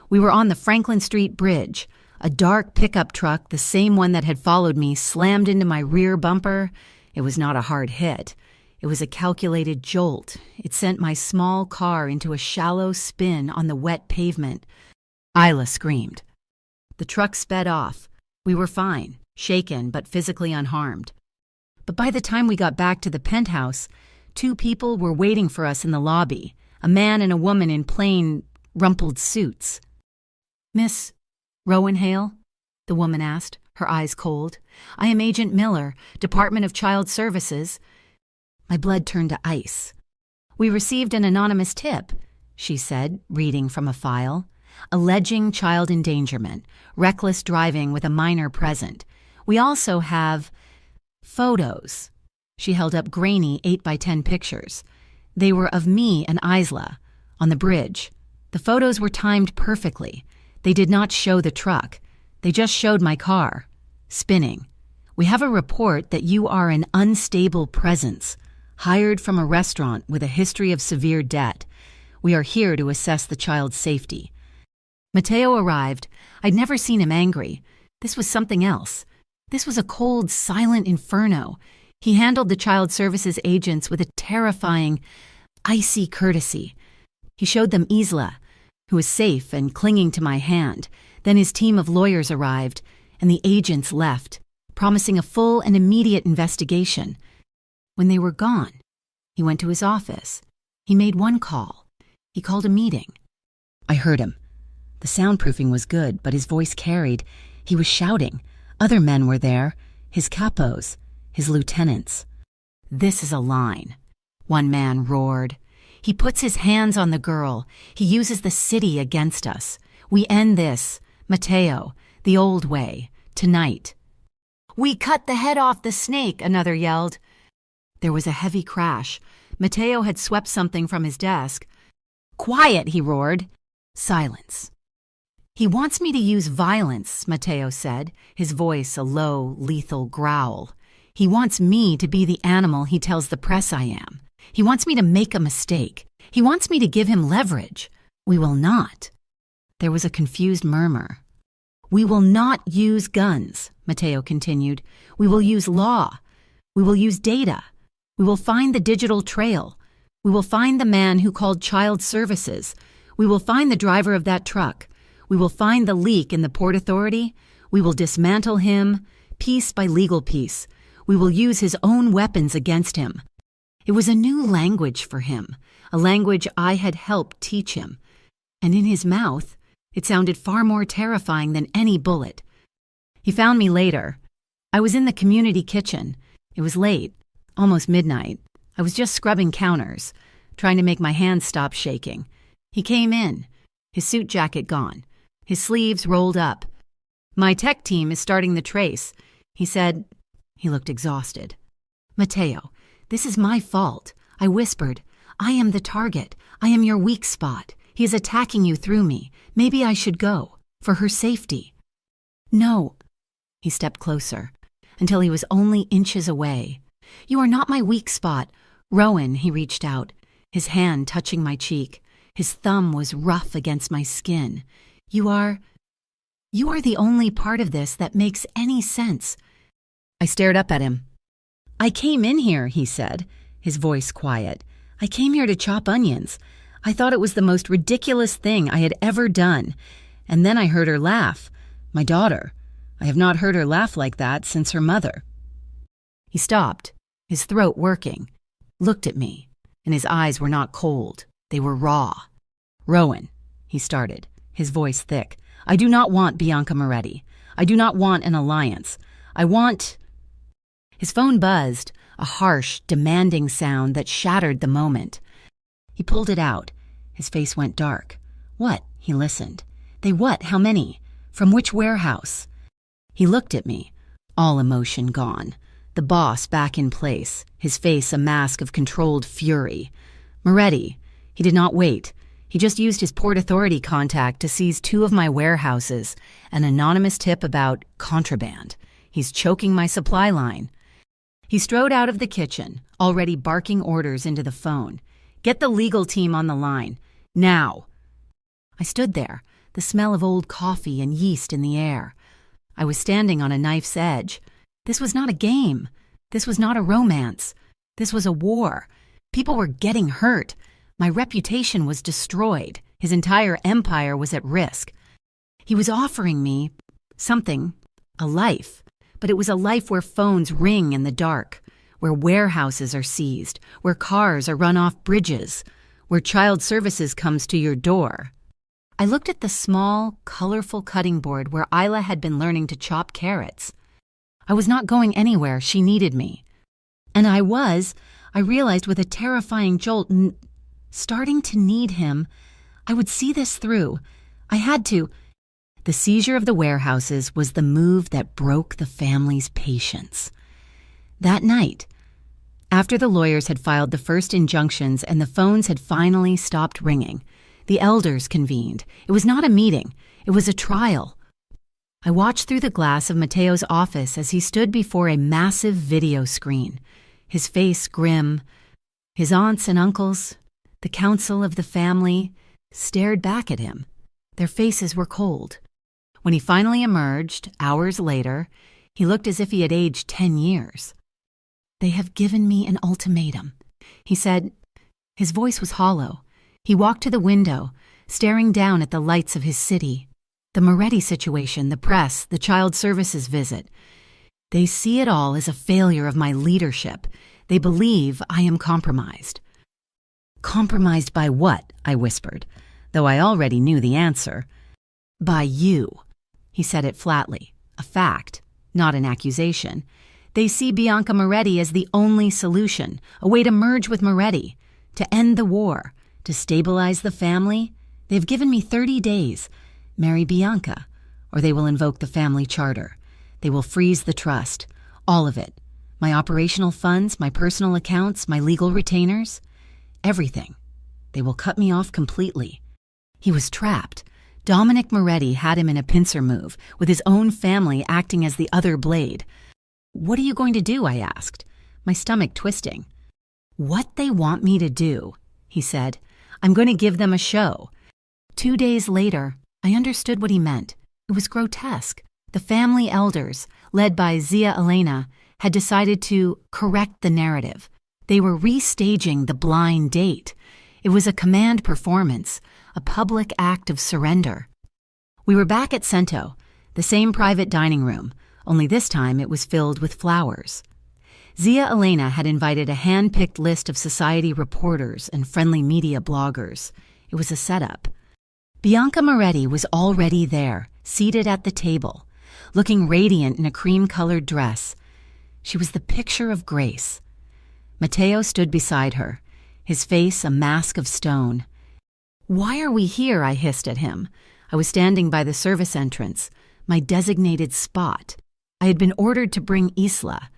We were on the Franklin Street Bridge. A dark pickup truck, the same one that had followed me, slammed into my rear bumper. It was not a hard hit. It was a calculated jolt. It sent my small car into a shallow spin on the wet pavement. Isla screamed. The truck sped off. We were fine, shaken but physically unharmed. But by the time we got back to the penthouse, 2 people were waiting for us in the lobby, a man and a woman in plain, rumpled suits. "Miss Rowan Hale?" the woman asked, her eyes cold. "I am Agent Miller, Department of Child Services." My blood turned to ice. "We received an anonymous tip," she said, reading from a file. "Alleging child endangerment, reckless driving with a minor present. We also have photos." She held up grainy 8x10 pictures. They were of me and Isla on the bridge. The photos were timed perfectly. They did not show the truck. They just showed my car, spinning. "We have a report that you are an unstable presence, hired from a restaurant with a history of severe debt. We are here to assess the child's safety." Mateo arrived. I'd never seen him angry. This was something else. This was a cold, silent inferno. He handled the child services agents with a terrifying, icy courtesy. He showed them Isla, who was safe and clinging to my hand. Then his team of lawyers arrived, and the agents left, promising a full and immediate investigation. When they were gone, he went to his office. He made one call. He called a meeting. I heard him. The soundproofing was good, but his voice carried. He was shouting. Other men were there, his capos, his lieutenants. "This is a line," one man roared. "He puts his hands on the girl. He uses the city against us. We end this, Mateo, the old way, tonight." "We cut the head off the snake," another yelled. There was a heavy crash. Mateo had swept something from his desk. "Quiet," he roared. Silence. "He wants me to use violence," Mateo said, his voice a low, lethal growl. "He wants me to be the animal he tells the press I am. He wants me to make a mistake. He wants me to give him leverage. We will not." There was a confused murmur. "We will not use guns," Mateo continued. "We will use law. We will use data. We will find the digital trail. We will find the man who called child services. We will find the driver of that truck. We will find the leak in the Port Authority. We will dismantle him, piece by legal piece. We will use his own weapons against him." It was a new language for him, a language I had helped teach him. And in his mouth, it sounded far more terrifying than any bullet. He found me later. I was in the community kitchen. It was late. almost midnight. I was just scrubbing counters, trying to make my hands stop shaking. He came in, his suit jacket gone, his sleeves rolled up. "My tech team is starting the trace," he said. He looked exhausted. "Matteo, this is my fault," I whispered. "I am the target. I am your weak spot. He is attacking you through me. Maybe I should go, for her safety." "No." He stepped closer, until he was only inches away. "You are not my weak spot." "Rowan," he reached out, his hand touching my cheek. His thumb was rough against my skin. You are the only part of this that makes any sense." I stared up at him. "I came in here," he said, his voice quiet. "I came here to chop onions. I thought it was the most ridiculous thing I had ever done. And then I heard her laugh. My daughter. I have not heard her laugh like that since her mother." He stopped, his throat working, looked at me, and his eyes were not cold. They were raw. "Rowan," he started, his voice thick, "I do not want Bianca Moretti. I do not want an alliance. I want—" His phone buzzed, a harsh, demanding sound that shattered the moment. He pulled it out. His face went dark. "What?" He listened. "They what? How many? From which warehouse?" He looked at me, all emotion gone. The boss back in place, his face a mask of controlled fury. "Moretti." He did not wait. He just used his Port Authority contact to seize 2 of my warehouses, an anonymous tip about contraband. He's choking my supply line. He strode out of the kitchen, already barking orders into the phone. "Get the legal team on the line. Now." I stood there, the smell of old coffee and yeast in the air. I was standing on a knife's edge. This was not a game. This was not a romance. This was a war. People were getting hurt. My reputation was destroyed. His entire empire was at risk. He was offering me something, a life. But it was a life where phones ring in the dark, where warehouses are seized, where cars are run off bridges, where child services comes to your door. I looked at the small, colorful cutting board where Isla had been learning to chop carrots. I was not going anywhere. She needed me. And I realized with a terrifying jolt, starting to need him. I would see this through. I had to. The seizure of the warehouses was the move that broke the family's patience. That night, after the lawyers had filed the first injunctions and the phones had finally stopped ringing, the elders convened. It was not a meeting. It was a trial. I watched through the glass of Matteo's office as he stood before a massive video screen, his face grim. His aunts and uncles, the council of the family, stared back at him. Their faces were cold. When he finally emerged, hours later, he looked as if he had aged 10 years. "They have given me an ultimatum," he said. His voice was hollow. He walked to the window, staring down at the lights of his city. The Moretti situation, the press, the child services visit. They see it all as a failure of my leadership. They believe I am compromised. "Compromised by what?" I whispered, though I already knew the answer. "By you." He said it flatly, a fact, not an accusation. They see Bianca Moretti as the only solution, a way to merge with Moretti, to end the war, to stabilize the family. They've given me 30 days. Marry Bianca, or they will invoke the family charter. They will freeze the trust, all of it. My operational funds, my personal accounts, my legal retainers, everything. They will cut me off completely. He was trapped. Dominic Moretti had him in a pincer move, with his own family acting as the other blade. "What are you going to do?" I asked, my stomach twisting. "What they want me to do," he said. "I'm going to give them a show." 2 days later, I understood what he meant. It was grotesque. The family elders, led by Zia Elena, had decided to correct the narrative. They were restaging the blind date. It was a command performance, a public act of surrender. We were back at Cento, the same private dining room, only this time it was filled with flowers. Zia Elena had invited a hand-picked list of society reporters and friendly media bloggers. It was a setup. Bianca Moretti was already there, seated at the table, looking radiant in a cream-colored dress. She was the picture of grace. Mateo stood beside her, his face a mask of stone. "Why are we here?" I hissed at him. I was standing by the service entrance, my designated spot. I had been ordered to bring Isla.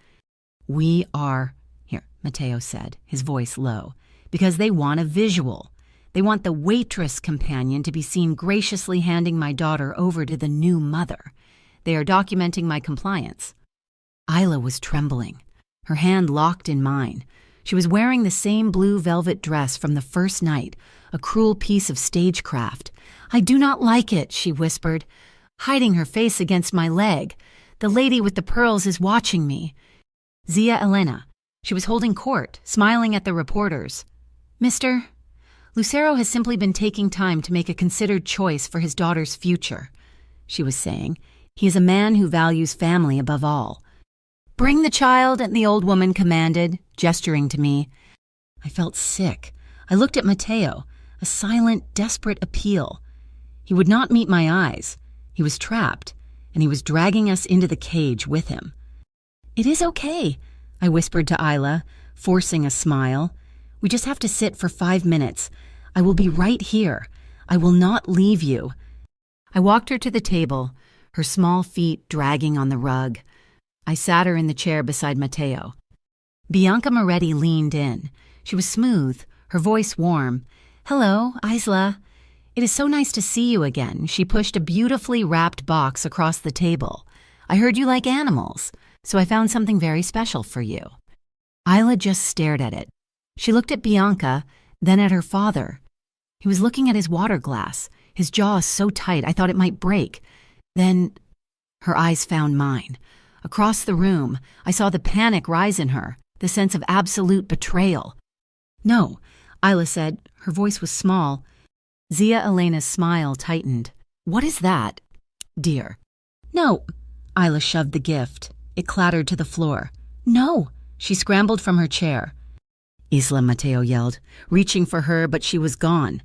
"We are here," Mateo said, his voice low, "because they want a visual. They want the waitress companion to be seen graciously handing my daughter over to the new mother. They are documenting my compliance." Isla was trembling, her hand locked in mine. She was wearing the same blue velvet dress from the first night, a cruel piece of stagecraft. "I do not like it," she whispered, hiding her face against my leg. "The lady with the pearls is watching me." Zia Elena. She was holding court, smiling at the reporters. "Mr. Lucero has simply been taking time to make a considered choice for his daughter's future," she was saying. "He is a man who values family above all." "Bring the child," the old woman commanded, gesturing to me. I felt sick. I looked at Mateo, a silent, desperate appeal. He would not meet my eyes. He was trapped, and he was dragging us into the cage with him. "It is okay," I whispered to Isla, forcing a smile. "We just have to sit for 5 minutes. I will be right here. I will not leave you." I walked her to the table, her small feet dragging on the rug. I sat her in the chair beside Mateo. Bianca Moretti leaned in. She was smooth, her voice warm. "Hello, Isla. It is so nice to see you again." She pushed a beautifully wrapped box across the table. "I heard you like animals, so I found something very special for you." Isla just stared at it. She looked at Bianca, then at her father. He was looking at his water glass, his jaw so tight I thought it might break. Then her eyes found mine. Across the room, I saw the panic rise in her, the sense of absolute betrayal. "No," Isla said. Her voice was small. Zia Elena's smile tightened. "What is that, dear?" "No." Isla shoved the gift. It clattered to the floor. "No." She scrambled from her chair. "Isla," Mateo yelled, reaching for her, but she was gone.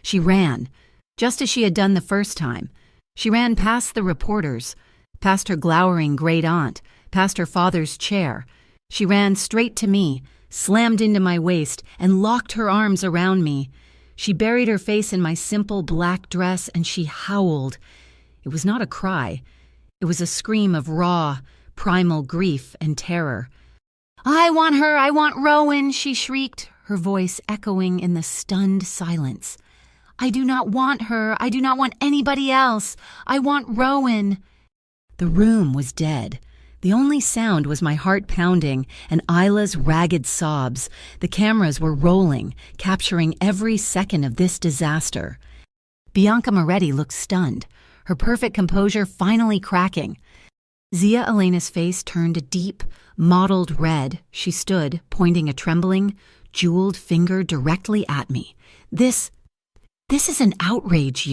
She ran, just as she had done the first time. She ran past the reporters, past her glowering great-aunt, past her father's chair. She ran straight to me, slammed into my waist, and locked her arms around me. She buried her face in my simple black dress, and she howled. It was not a cry. It was a scream of raw, primal grief and terror. "I want her! I want Rowan!" she shrieked, her voice echoing in the stunned silence. "I do not want her! I do not want anybody else! I want Rowan!" The room was dead. The only sound was my heart pounding and Isla's ragged sobs. The cameras were rolling, capturing every second of this disaster. Bianca Moretti looked stunned, her perfect composure finally cracking. Zia Elena's face turned a deep, mottled red. She stood, pointing a trembling, jeweled finger directly at me. This is an outrage,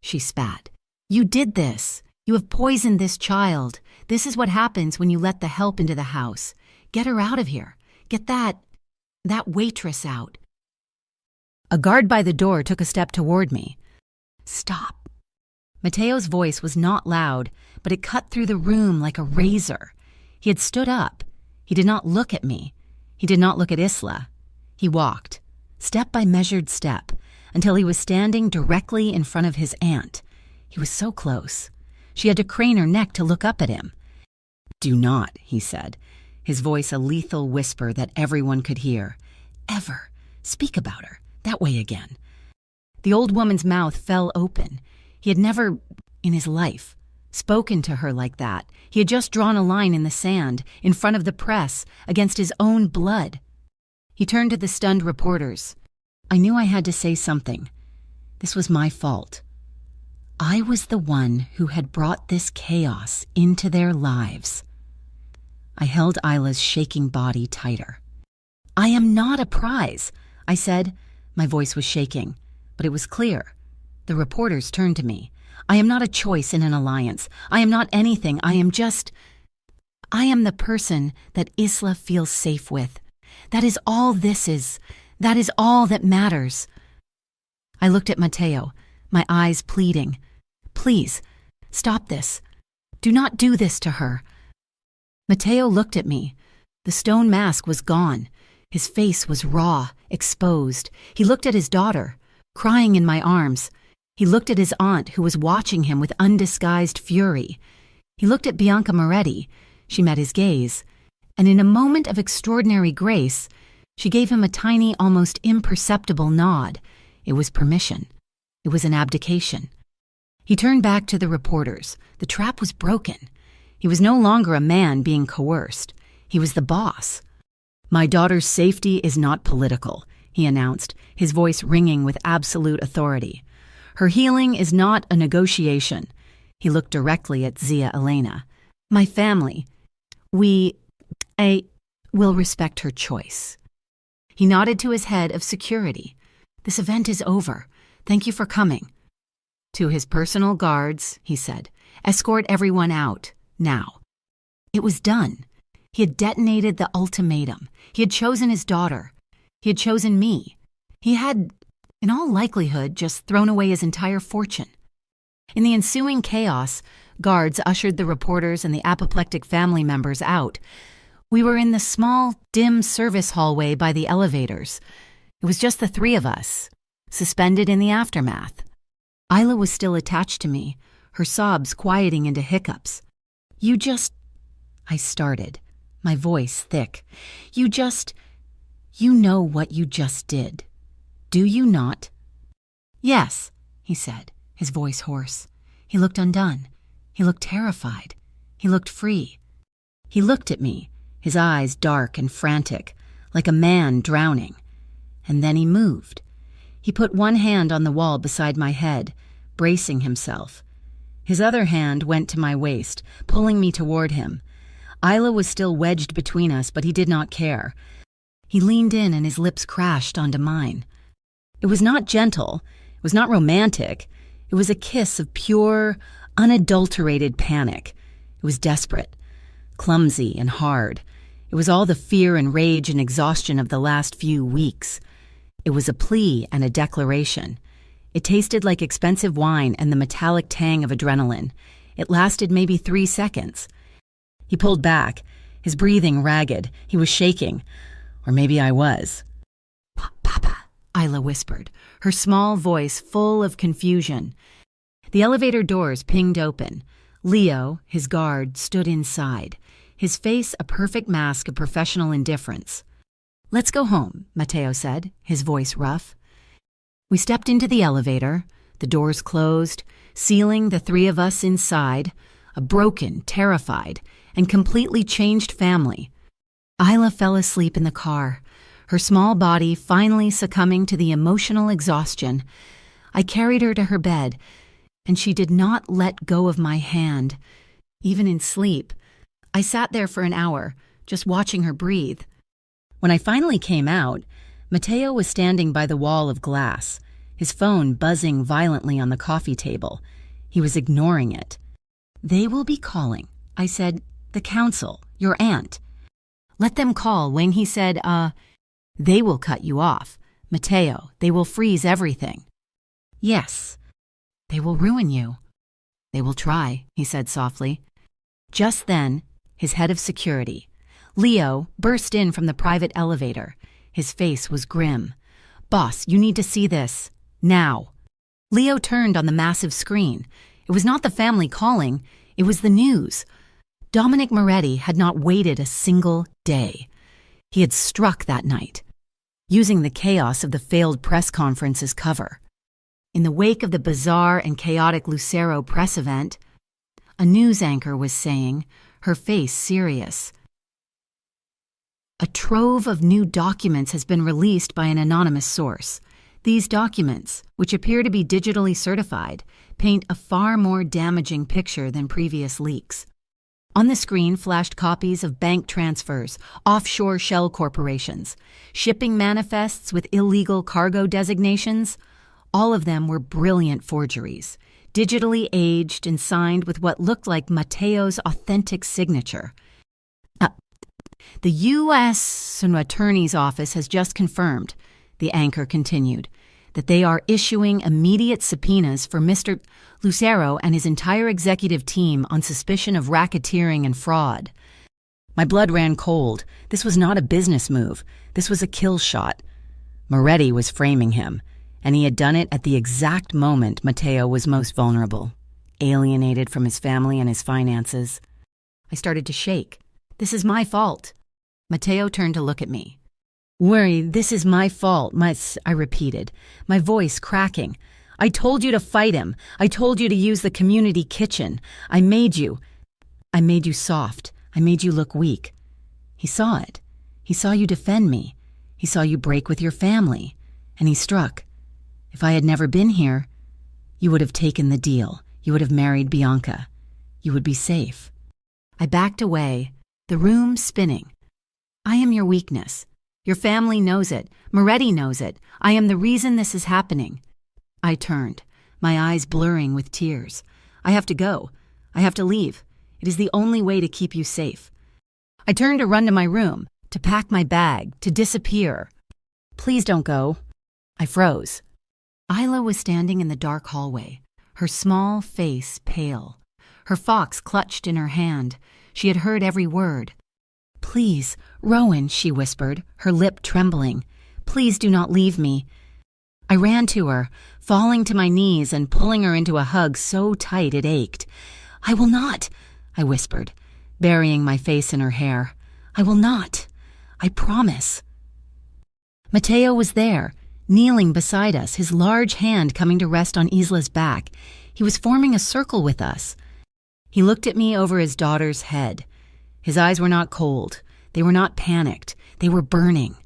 she spat. "You did this. You have poisoned this child. This is what happens when you let the help into the house. Get her out of here. Get that waitress out." A guard by the door took a step toward me. "Stop." Mateo's voice was not loud, but it cut through the room like a razor. He had stood up. He did not look at me. He did not look at Isla. He walked, step by measured step, until he was standing directly in front of his aunt. He was so close. She had to crane her neck to look up at him. "Do not," he said, his voice a lethal whisper that everyone could hear. "Ever speak about her that way again." The old woman's mouth fell open. He had never, in his life, spoken to her like that. He had just drawn a line in the sand, in front of the press, against his own blood. He turned to the stunned reporters. I knew I had to say something. This was my fault. I was the one who had brought this chaos into their lives. I held Isla's shaking body tighter. "I am not a prize," I said. My voice was shaking, but it was clear. The reporters turned to me. "I am not a choice in an alliance. I am not anything. I am the person that Isla feels safe with. That is all this is. That is all that matters." I looked at Mateo, my eyes pleading. "Please, stop this. Do not do this to her." Mateo looked at me. The stone mask was gone. His face was raw, exposed. He looked at his daughter, crying in my arms. He looked at his aunt, who was watching him with undisguised fury. He looked at Bianca Moretti. She met his gaze, and in a moment of extraordinary grace, she gave him a tiny, almost imperceptible nod. It was permission. It was an abdication. He turned back to the reporters. The trap was broken. He was no longer a man being coerced. He was the boss. "My daughter's safety is not political," he announced, his voice ringing with absolute authority. "Her healing is not a negotiation." He looked directly at Zia Elena. "My family, I will respect her choice." He nodded to his head of security. "This event is over. Thank you for coming." To his personal guards, he said, "Escort everyone out, now." It was done. He had detonated the ultimatum. He had chosen his daughter. He had chosen me. He had, in all likelihood, just thrown away his entire fortune. In the ensuing chaos, guards ushered the reporters and the apoplectic family members out. We were in the small, dim service hallway by the elevators. It was just the three of us, suspended in the aftermath. Isla was still attached to me, her sobs quieting into hiccups. I started, my voice thick. You know what you just did. Do you not?" "Yes," he said, his voice hoarse. He looked undone. He looked terrified. He looked free. He looked at me, his eyes dark and frantic, like a man drowning. And then he moved. He put one hand on the wall beside my head, bracing himself. His other hand went to my waist, pulling me toward him. Isla was still wedged between us, but he did not care. He leaned in and his lips crashed onto mine. It was not gentle. It was not romantic. It was a kiss of pure, unadulterated panic. It was desperate, clumsy, and hard. It was all the fear and rage and exhaustion of the last few weeks. It was a plea and a declaration. It tasted like expensive wine and the metallic tang of adrenaline. It lasted maybe 3 seconds. He pulled back, his breathing ragged. He was shaking. Or maybe I was. "Papa," Isla whispered, her small voice full of confusion. The elevator doors pinged open. Leo, his guard, stood inside, his face a perfect mask of professional indifference. "Let's go home," Matteo said, his voice rough. We stepped into the elevator. The doors closed, sealing the three of us inside, a broken, terrified, and completely changed family. Isla fell asleep in the car, her small body finally succumbing to the emotional exhaustion. I carried her to her bed, and she did not let go of my hand, even in sleep. I sat there for an hour, just watching her breathe. When I finally came out, Matteo was standing by the wall of glass, his phone buzzing violently on the coffee table. He was ignoring it. "They will be calling," I said. "The council, your aunt." "Let them call," Wing, he said. They will cut you off. Matteo, they will freeze everything." "Yes, they will ruin you." "They will try," he said softly. Just then, his head of security, Leo, burst in from the private elevator. His face was grim. "Boss, you need to see this. Now." Leo turned on the massive screen. It was not the family calling. It was the news. Dominic Moretti had not waited a single day. He had struck that night, using the chaos of the failed press conference as cover. In the wake of the bizarre and chaotic Lucero press event, a news anchor was saying, her face serious, "A trove of new documents has been released by an anonymous source. These documents, which appear to be digitally certified, paint a far more damaging picture than previous leaks." On the screen flashed copies of bank transfers, offshore shell corporations, shipping manifests with illegal cargo designations. All of them were brilliant forgeries, digitally aged and signed with what looked like Matteo's authentic signature. "The U.S. Attorney's Office has just confirmed," the anchor continued, "that they are issuing immediate subpoenas for Mr. Lucero and his entire executive team on suspicion of racketeering and fraud." My blood ran cold. This was not a business move. This was a kill shot. Moretti was framing him, and he had done it at the exact moment Matteo was most vulnerable, alienated from his family and his finances. I started to shake. This is my fault. Matteo turned to look at me. Worry, this is my fault, I repeated, my voice cracking. I told you to fight him. I told you to use the community kitchen. I made you soft. I made you look weak. He saw it. He saw you defend me. He saw you break with your family. And he struck. If I had never been here, you would have taken the deal. You would have married Bianca. You would be safe. I backed away, the room spinning. I am your weakness. Your family knows it. Moretti knows it. I am the reason this is happening. I turned, my eyes blurring with tears. I have to go. I have to leave. It is the only way to keep you safe. I turned to run to my room, to pack my bag, to disappear. Please don't go. I froze. Isla was standing in the dark hallway, her small face pale. Her fox clutched in her hand. She had heard every word. Please, Rowan, she whispered, her lip trembling. Please do not leave me. I ran to her, falling to my knees and pulling her into a hug so tight it ached. I will not, I whispered, burying my face in her hair. I will not. I promise. Matteo was there, kneeling beside us, his large hand coming to rest on Isla's back. He was forming a circle with us. He looked at me over his daughter's head. His eyes were not cold. They were not panicked. They were burning.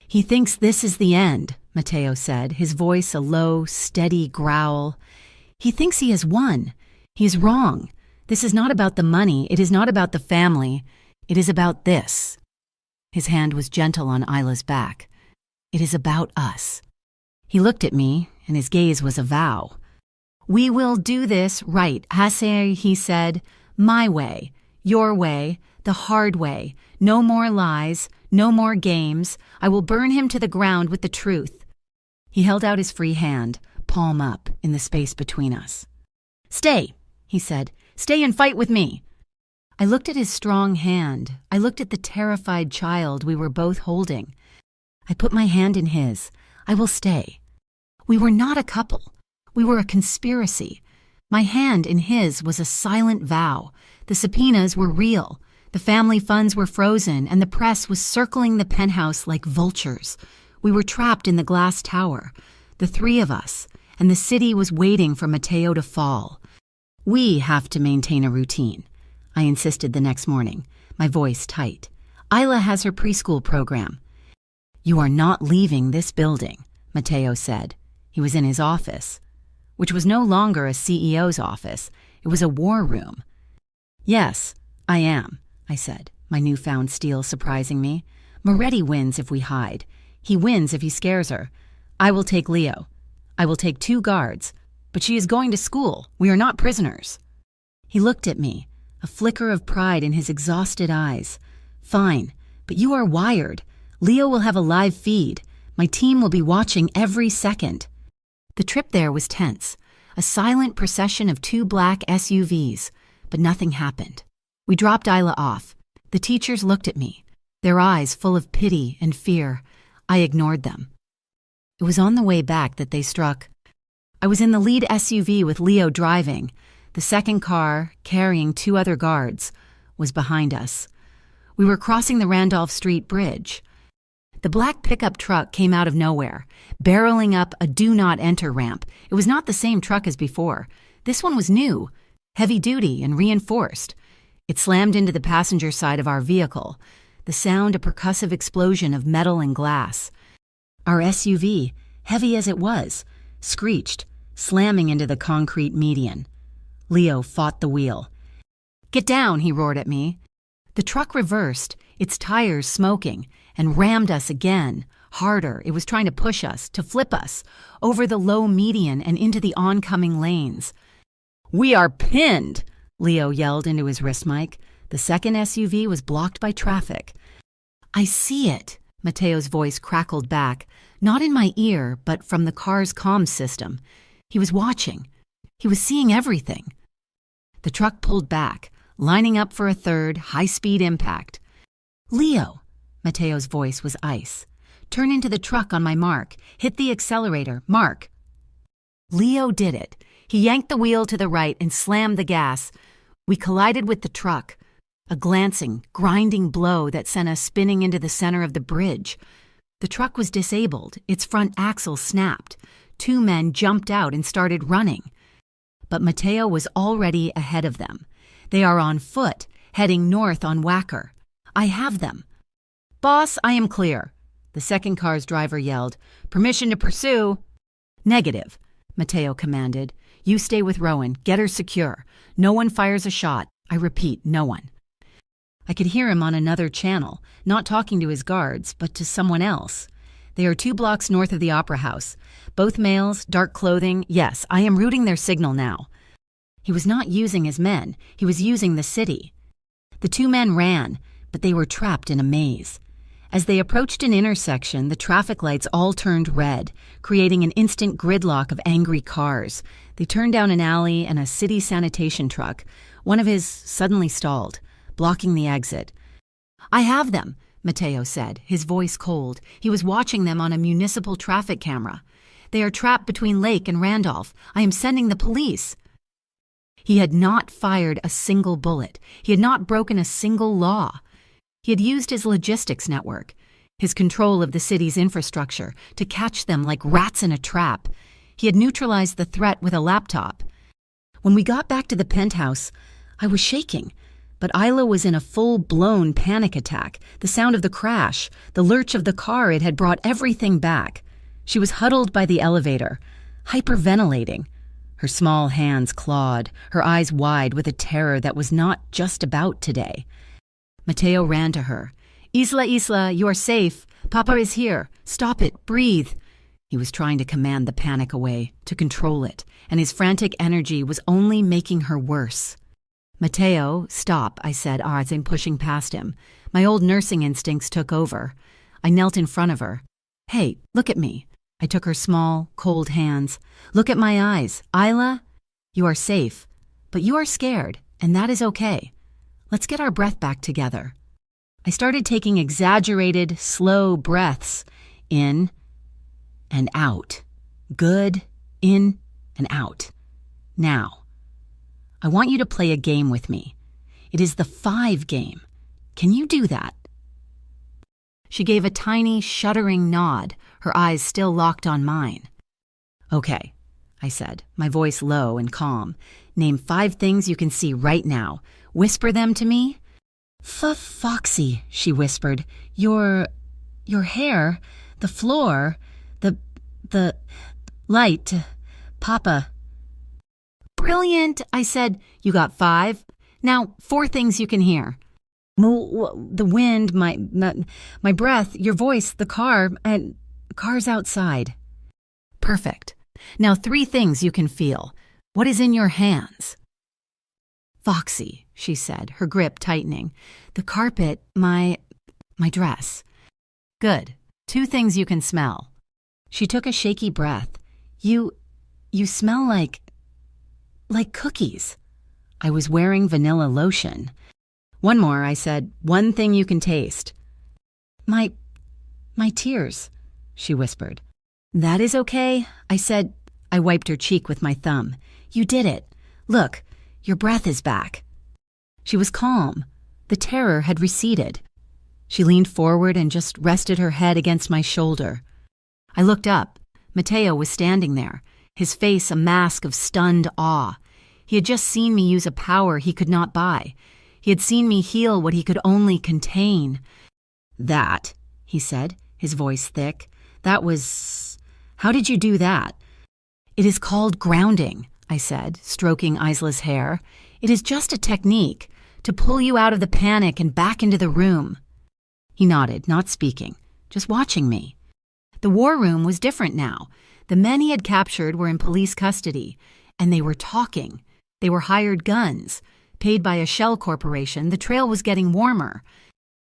He thinks this is the end, Matteo said, his voice a low, steady growl. He thinks he has won. He is wrong. This is not about the money. It is not about the family. It is about this. His hand was gentle on Isla's back. It is about us. He looked at me, and his gaze was a vow. We will do this right, Hase, he said. My way, your way, the hard way. No more lies, no more games. I will burn him to the ground with the truth. He held out his free hand, palm up, in the space between us. Stay, he said. Stay and fight with me. I looked at his strong hand. I looked at the terrified child we were both holding. I put my hand in his. I will stay. We were not a couple. We were a conspiracy. My hand in his was a silent vow. The subpoenas were real. The family funds were frozen, and the press was circling the penthouse like vultures. We were trapped in the glass tower, the three of us, and the city was waiting for Matteo to fall. We have to maintain a routine, I insisted the next morning, my voice tight. Isla has her preschool program. You are not leaving this building, Matteo said. He was in his office, which was no longer a CEO's office. It was a war room. Yes, I am, I said, my newfound steel surprising me. Moretti wins if we hide. He wins if he scares her. I will take Leo. I will take 2 guards. But she is going to school. We are not prisoners. He looked at me, a flicker of pride in his exhausted eyes. Fine, but you are wired. Leo will have a live feed. My team will be watching every second. The trip there was tense, a silent procession of 2 black SUVs, but nothing happened. We dropped Isla off. The teachers looked at me, their eyes full of pity and fear. I ignored them. It was on the way back that they struck. I was in the lead SUV with Leo driving. The second car, carrying 2 other guards, was behind us. We were crossing the Randolph Street Bridge. The black pickup truck came out of nowhere, barreling up a do-not-enter ramp. It was not the same truck as before. This one was new, heavy-duty and reinforced. It slammed into the passenger side of our vehicle, the sound a percussive explosion of metal and glass. Our SUV, heavy as it was, screeched, slamming into the concrete median. Leo fought the wheel. Get down, he roared at me. The truck reversed, its tires smoking, and rammed us again, harder. It was trying to push us, to flip us, over the low median and into the oncoming lanes. We are pinned, Leo yelled into his wrist mic. The second SUV was blocked by traffic. I see it, Matteo's voice crackled back, not in my ear, but from the car's comms system. He was watching. He was seeing everything. The truck pulled back, lining up for a third, high-speed impact. "Leo," Mateo's voice was ice. "Turn into the truck on my mark. Hit the accelerator. Mark." Leo did it. He yanked the wheel to the right and slammed the gas. We collided with the truck. A glancing, grinding blow that sent us spinning into the center of the bridge. The truck was disabled. Its front axle snapped. 2 men jumped out and started running. But Mateo was already ahead of them. They are on foot, heading north on Wacker. I have them. "Boss, I am clear," the second car's driver yelled. "Permission to pursue." "Negative," Mateo commanded. "You stay with Rowan. Get her secure. No one fires a shot. I repeat, no one." I could hear him on another channel, not talking to his guards, but to someone else. They are 2 blocks north of the Opera House. Both males, dark clothing. Yes, I am routing their signal now. He was not using his men. He was using the city. The 2 men ran, but they were trapped in a maze. As they approached an intersection, the traffic lights all turned red, creating an instant gridlock of angry cars. They turned down an alley, and a city sanitation truck, one of his, suddenly stalled, blocking the exit. "I have them," Mateo said, his voice cold. He was watching them on a municipal traffic camera. "They are trapped between Lake and Randolph. I am sending the police." He had not fired a single bullet. He had not broken a single law. He had used his logistics network, his control of the city's infrastructure, to catch them like rats in a trap. He had neutralized the threat with a laptop. When we got back to the penthouse, I was shaking. But Isla was in a full-blown panic attack. The sound of the crash, the lurch of the car, it had brought everything back. She was huddled by the elevator, hyperventilating. Her small hands clawed, her eyes wide with a terror that was not just about today. Mateo ran to her. Isla, you are safe. Papa is here. Stop it. Breathe." He was trying to command the panic away, to control it, and his frantic energy was only making her worse. "Mateo, stop," I said, as I'm pushing past him. My old nursing instincts took over. I knelt in front of her. "Hey, look at me." I took her small, cold hands. "Look at my eyes. Isla, you are safe, but you are scared, and that is okay. Let's get our breath back together." I started taking exaggerated, slow breaths in and out. Good, in and out. "Now, I want you to play a game with me. It is the 5 game. Can you do that?" She gave a tiny, shuddering nod, her eyes still locked on mine. "Okay," I said, my voice low and calm. "Name 5 things you can see right now. Whisper them to me." Foxy," she whispered. Your hair, the floor, the light, Papa." "Brilliant," I said. "You got 5. Now 4 things you can hear." "The wind, my breath, your voice, the car, and cars outside." "Perfect. Now 3 things you can feel. What is in your hands?" "Foxy," she said, her grip tightening. "The carpet, my dress." "Good. 2 things you can smell." She took a shaky breath. You smell like cookies." I was wearing vanilla lotion. "One more," I said. "1 thing you can taste." My tears," she whispered. "That is okay," I said. I wiped her cheek with my thumb. "You did it. Look, your breath is back." She was calm. The terror had receded. She leaned forward and just rested her head against my shoulder. I looked up. Mateo was standing there, his face a mask of stunned awe. He had just seen me use a power he could not buy. He had seen me heal what he could only contain. "That," he said, his voice thick. "That was... How did you do that?" "It is called grounding," I said, stroking Isla's hair. "It is just a technique to pull you out of the panic and back into the room." He nodded, not speaking, just watching me. The war room was different now. The men he had captured were in police custody, and they were talking. They were hired guns. Paid by a shell corporation, the trail was getting warmer.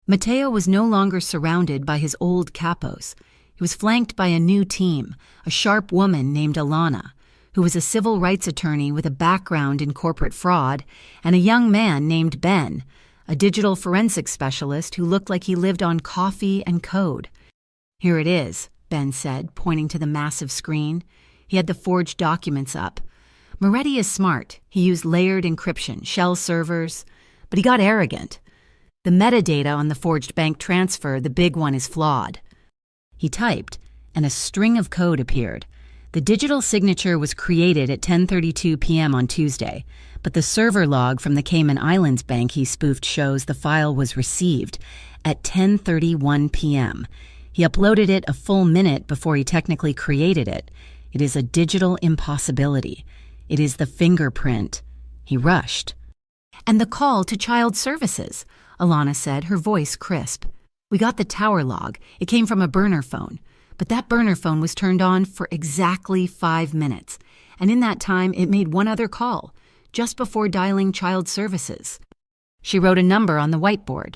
Mateo was no longer surrounded by his old capos. He was flanked by a new team, a sharp woman named Alana. who was a civil rights attorney with a background in corporate fraud, and a young man named Ben, a digital forensics specialist who looked like he lived on coffee and code. "Here it is," Ben said, pointing to the massive screen. He had the forged documents up. Moretti is smart. He used layered encryption, shell servers, but he got arrogant. The metadata on the forged bank transfer, the big one, is flawed. He typed, and a string of code appeared. The digital signature was created at 10:32 p.m. on Tuesday, but the server log from the Cayman Islands bank he spoofed shows the file was received at 10:31 p.m. He uploaded it a full minute before he technically created it. It is a digital impossibility. It is the fingerprint. He rushed. "And the call to child services," Alana said, her voice crisp. "We got the tower log. It came from a burner phone. But that burner phone was turned on for exactly 5 minutes. And in that time, it made one other call, just before dialing child services. She wrote a number on the whiteboard."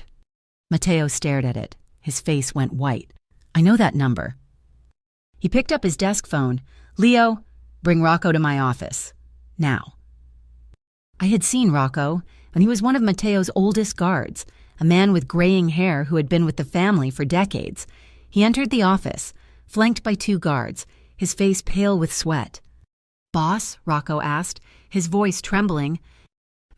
Mateo stared at it. His face went white. "I know that number." He picked up his desk phone. "Leo, bring Rocco to my office. Now." I had seen Rocco, and he was one of Mateo's oldest guards, a man with graying hair who had been with the family for decades. He entered the office, flanked by 2 guards, his face pale with sweat. "Boss?" Rocco asked, his voice trembling.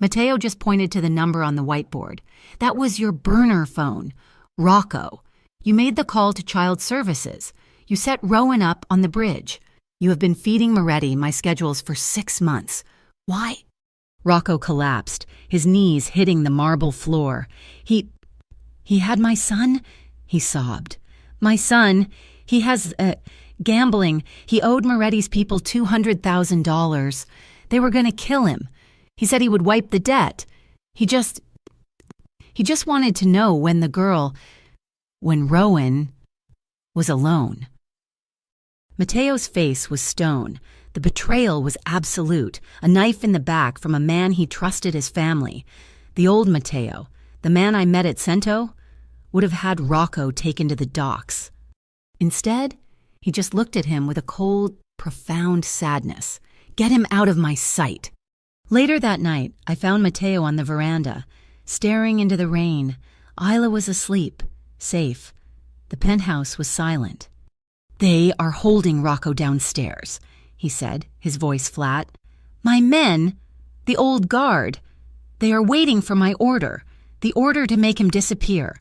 Mateo just pointed to the number on the whiteboard. "That was your burner phone. Rocco, you made the call to child services. You set Rowan up on the bridge. You have been feeding Moretti my schedules for 6 months. Why?" Rocco collapsed, his knees hitting the marble floor. He had my son?" he sobbed. "My son, he has, gambling. He owed Moretti's people $200,000. They were going to kill him. He said he would wipe the debt. He just wanted to know when Rowan was alone." Mateo's face was stone. The betrayal was absolute, a knife in the back from a man he trusted his family. The old Mateo, the man I met at Cento, would have had Rocco taken to the docks. Instead, he just looked at him with a cold, profound sadness. "Get him out of my sight." Later that night, I found Mateo on the veranda, staring into the rain. Isla was asleep, safe. The penthouse was silent. "They are holding Rocco downstairs," he said, his voice flat. "My men, the old guard, they are waiting for my order, the order to make him disappear."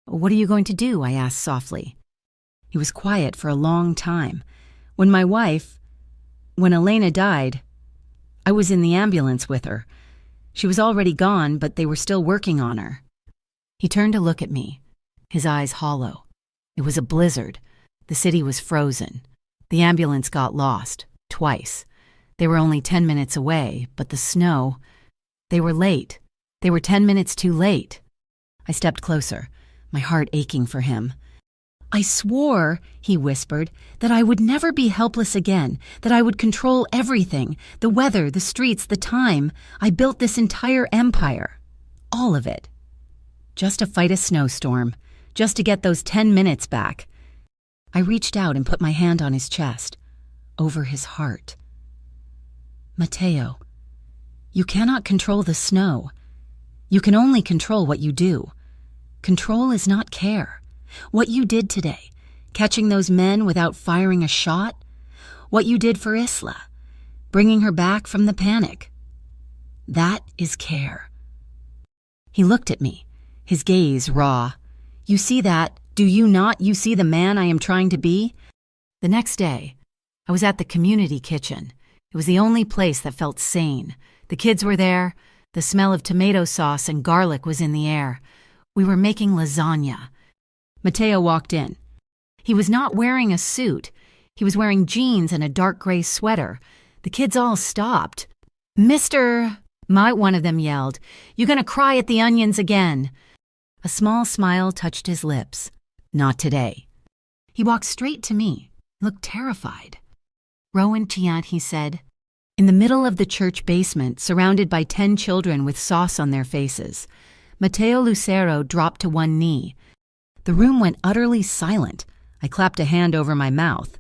"What are you going to do?" I asked softly. He was quiet for a long time. When Elena died, I was in the ambulance with her. She was already gone, but they were still working on her. He turned to look at me, his eyes hollow. It was a blizzard. The city was frozen. The ambulance got lost, twice. They were only 10 minutes away, but the snow... They were late. They were 10 minutes too late. I stepped closer, my heart aching for him. "I swore," he whispered, "that I would never be helpless again, that I would control everything, the weather, the streets, the time. I built this entire empire. All of it. Just to fight a snowstorm, just to get those 10 minutes back." I reached out and put my hand on his chest, over his heart. "Mateo, you cannot control the snow. You can only control what you do. Control is not care. What you did today, catching those men without firing a shot, what you did for Isla, bringing her back from the panic, that is care." He looked at me, his gaze raw. "You see that? Do you not? You see the man I am trying to be?" The next day, I was at the community kitchen. It was the only place that felt sane. The kids were there. The smell of tomato sauce and garlic was in the air. We were making lasagna. Mateo walked in. He was not wearing a suit. He was wearing jeans and a dark gray sweater. The kids all stopped. "Mr. One of them yelled, "You gonna cry at the onions again?" A small smile touched his lips. "Not today." He walked straight to me, looked terrified. "Rowan Chiant," he said. In the middle of the church basement, surrounded by 10 children with sauce on their faces, Mateo Lucero dropped to one knee. The room went utterly silent. I clapped a hand over my mouth.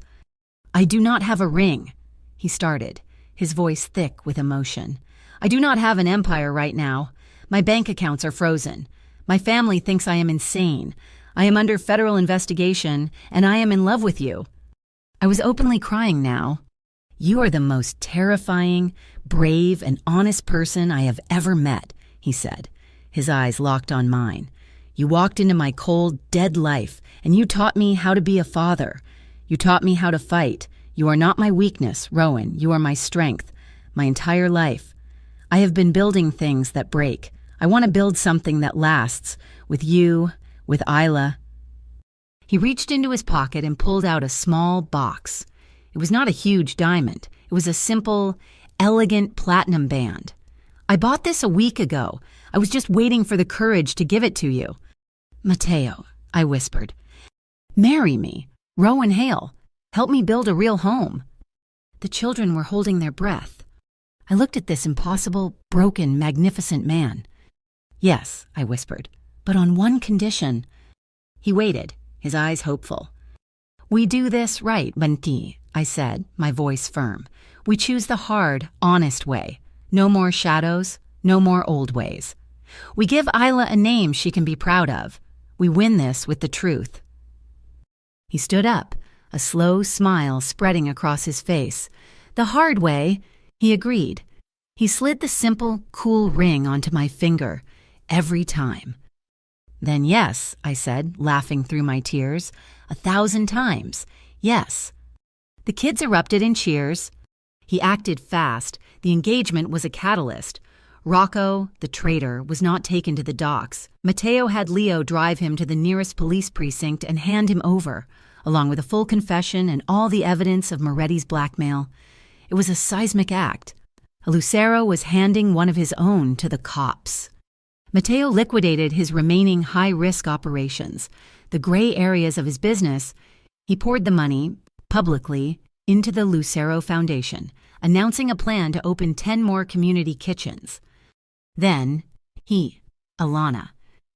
"I do not have a ring," he started. his voice thick with emotion. "I do not have an empire right now. My bank accounts are frozen. My family thinks I am insane. I am under federal investigation, and I am in love with you." I was openly crying now. "You are the most terrifying, brave, and honest person I have ever met," he said, his eyes locked on mine. "You walked into my cold, dead life, and you taught me how to be a father. You taught me how to fight. You are not my weakness, Rowan. You are my strength. My entire life. I have been building things that break. I want to build something that lasts. With you, with Isla." He reached into his pocket and pulled out a small box. It was not a huge diamond. It was a simple, elegant platinum band. "I bought this a week ago. I was just waiting for the courage to give it to you." "Mateo," I whispered. "Marry me. Rowan Hale. Help me build a real home." The children were holding their breath. I looked at this impossible, broken, magnificent man. "Yes," I whispered, "but on one condition." He waited, his eyes hopeful. "We do this right, Banti," I said, my voice firm. "We choose the hard, honest way. No more shadows, no more old ways. We give Isla a name she can be proud of. We win this with the truth." He stood up, a slow smile spreading across his face. "The hard way," he agreed. He slid the simple, cool ring onto my finger, every time. "Then yes," I said, laughing through my tears, 1,000 times, yes. The kids erupted in cheers. He acted fast. The engagement was a catalyst. Rocco, the traitor, was not taken to the docks. Mateo had Leo drive him to the nearest police precinct and hand him over, along with a full confession and all the evidence of Moretti's blackmail. It was a seismic act. Lucero was handing one of his own to the cops. Mateo liquidated his remaining high-risk operations, the gray areas of his business. He poured the money, publicly, into the Lucero Foundation, announcing a plan to open 10 more community kitchens. Then, he, Alana,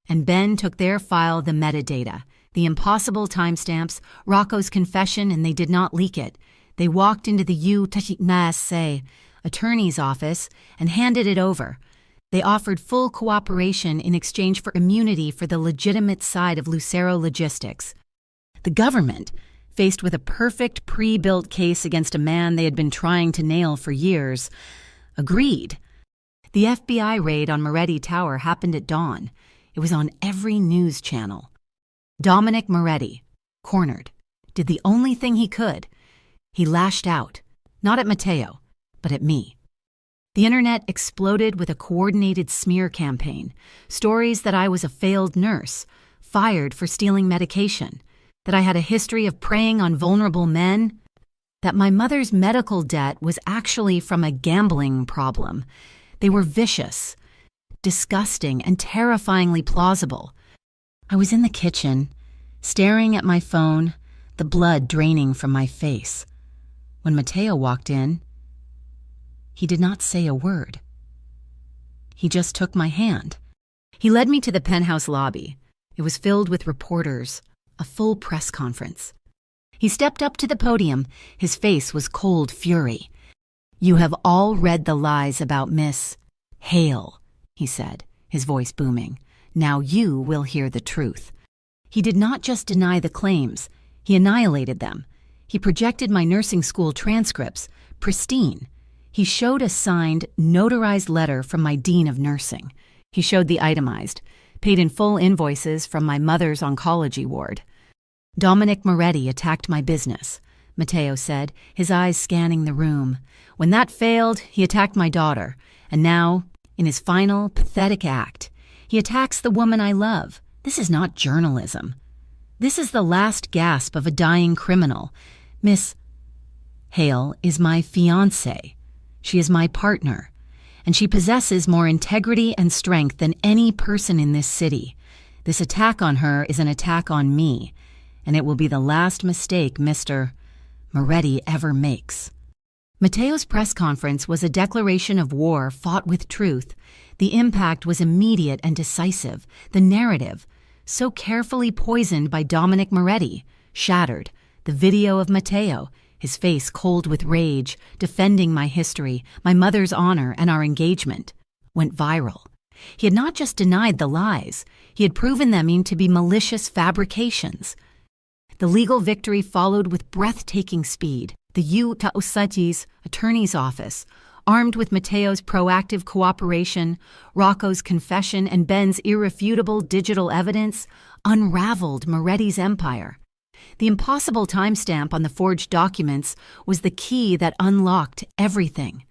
and Ben took their file, the metadata, the impossible timestamps, Rocco's confession, and they did not leak it. They walked into the U.S.A. attorney's office and handed it over. They offered full cooperation in exchange for immunity for the legitimate side of Lucero Logistics. The government, faced with a perfect pre-built case against a man they had been trying to nail for years, agreed. The FBI raid on Moretti Tower happened at dawn. It was on every news channel. Dominic Moretti, cornered, did the only thing he could. He lashed out, not at Mateo, but at me. The internet exploded with a coordinated smear campaign, stories that I was a failed nurse, fired for stealing medication, that I had a history of preying on vulnerable men, that my mother's medical debt was actually from a gambling problem. They were vicious, disgusting, and terrifyingly plausible. I was in the kitchen, staring at my phone, the blood draining from my face. When Mateo walked in, he did not say a word. He just took my hand. He led me to the penthouse lobby. It was filled with reporters, a full press conference. He stepped up to the podium. His face was cold fury. "You have all read the lies about Miss Hale," he said, his voice booming. "Now you will hear the truth." He did not just deny the claims. He annihilated them. He projected my nursing school transcripts, pristine. He showed a signed, notarized letter from my dean of nursing. He showed the itemized, paid in full invoices from my mother's oncology ward. "Dominic Moretti attacked my business," Mateo said, his eyes scanning the room. "When that failed, he attacked my daughter. And now, in his final, pathetic act, he attacks the woman I love. This is not journalism. This is the last gasp of a dying criminal. Miss Hale is my fiancée. She is my partner, and she possesses more integrity and strength than any person in this city. This attack on her is an attack on me, and it will be the last mistake Mr. Moretti ever makes." Mateo's press conference was a declaration of war fought with truth. The impact was immediate and decisive. The narrative, so carefully poisoned by Dominic Moretti, shattered. The video of Mateo, his face cold with rage, defending my history, my mother's honor, and our engagement, went viral. He had not just denied the lies, he had proven them to be malicious fabrications. The legal victory followed with breathtaking speed. The U.S. Attorney's Office, armed with Matteo's proactive cooperation, Rocco's confession, and Ben's irrefutable digital evidence, unraveled Moretti's empire. The impossible timestamp on the forged documents was the key that unlocked everything.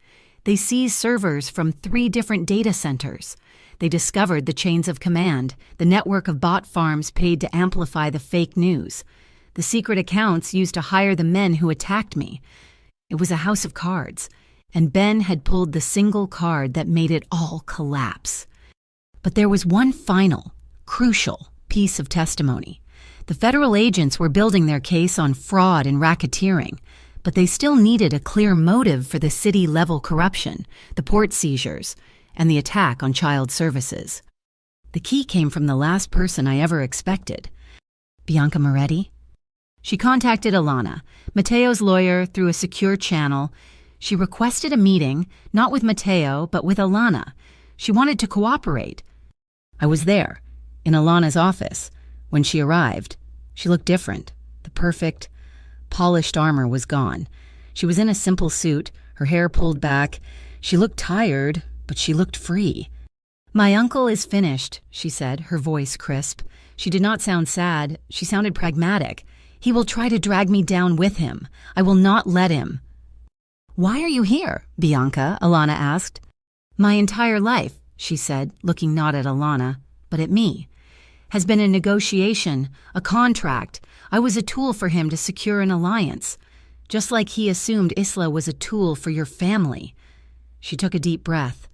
They seized servers from 3 different data centers. They discovered the chains of command, the network of bot farms paid to amplify the fake news, the secret accounts used to hire the men who attacked me. It was a house of cards, and Ben had pulled the single card that made it all collapse. But there was one final, crucial piece of testimony. The federal agents were building their case on fraud and racketeering, but they still needed a clear motive for the city-level corruption, the port seizures, and the attack on child services. The key came from the last person I ever expected, Bianca Moretti. She contacted Alana, Matteo's lawyer, through a secure channel. She requested a meeting, not with Matteo, but with Alana. She wanted to cooperate. I was there, in Alana's office. When she arrived, she looked different. The perfect, polished armor was gone. She was in a simple suit, her hair pulled back. She looked tired, but she looked free. "My uncle is finished," she said, her voice crisp. She did not sound sad. She sounded pragmatic. "He will try to drag me down with him. I will not let him." "Why are you here, Bianca?" Alana asked. "My entire life," she said, looking not at Alana, but at me, "has been a negotiation, a contract. I was a tool for him to secure an alliance, just like he assumed Isla was a tool for your family." She took a deep breath.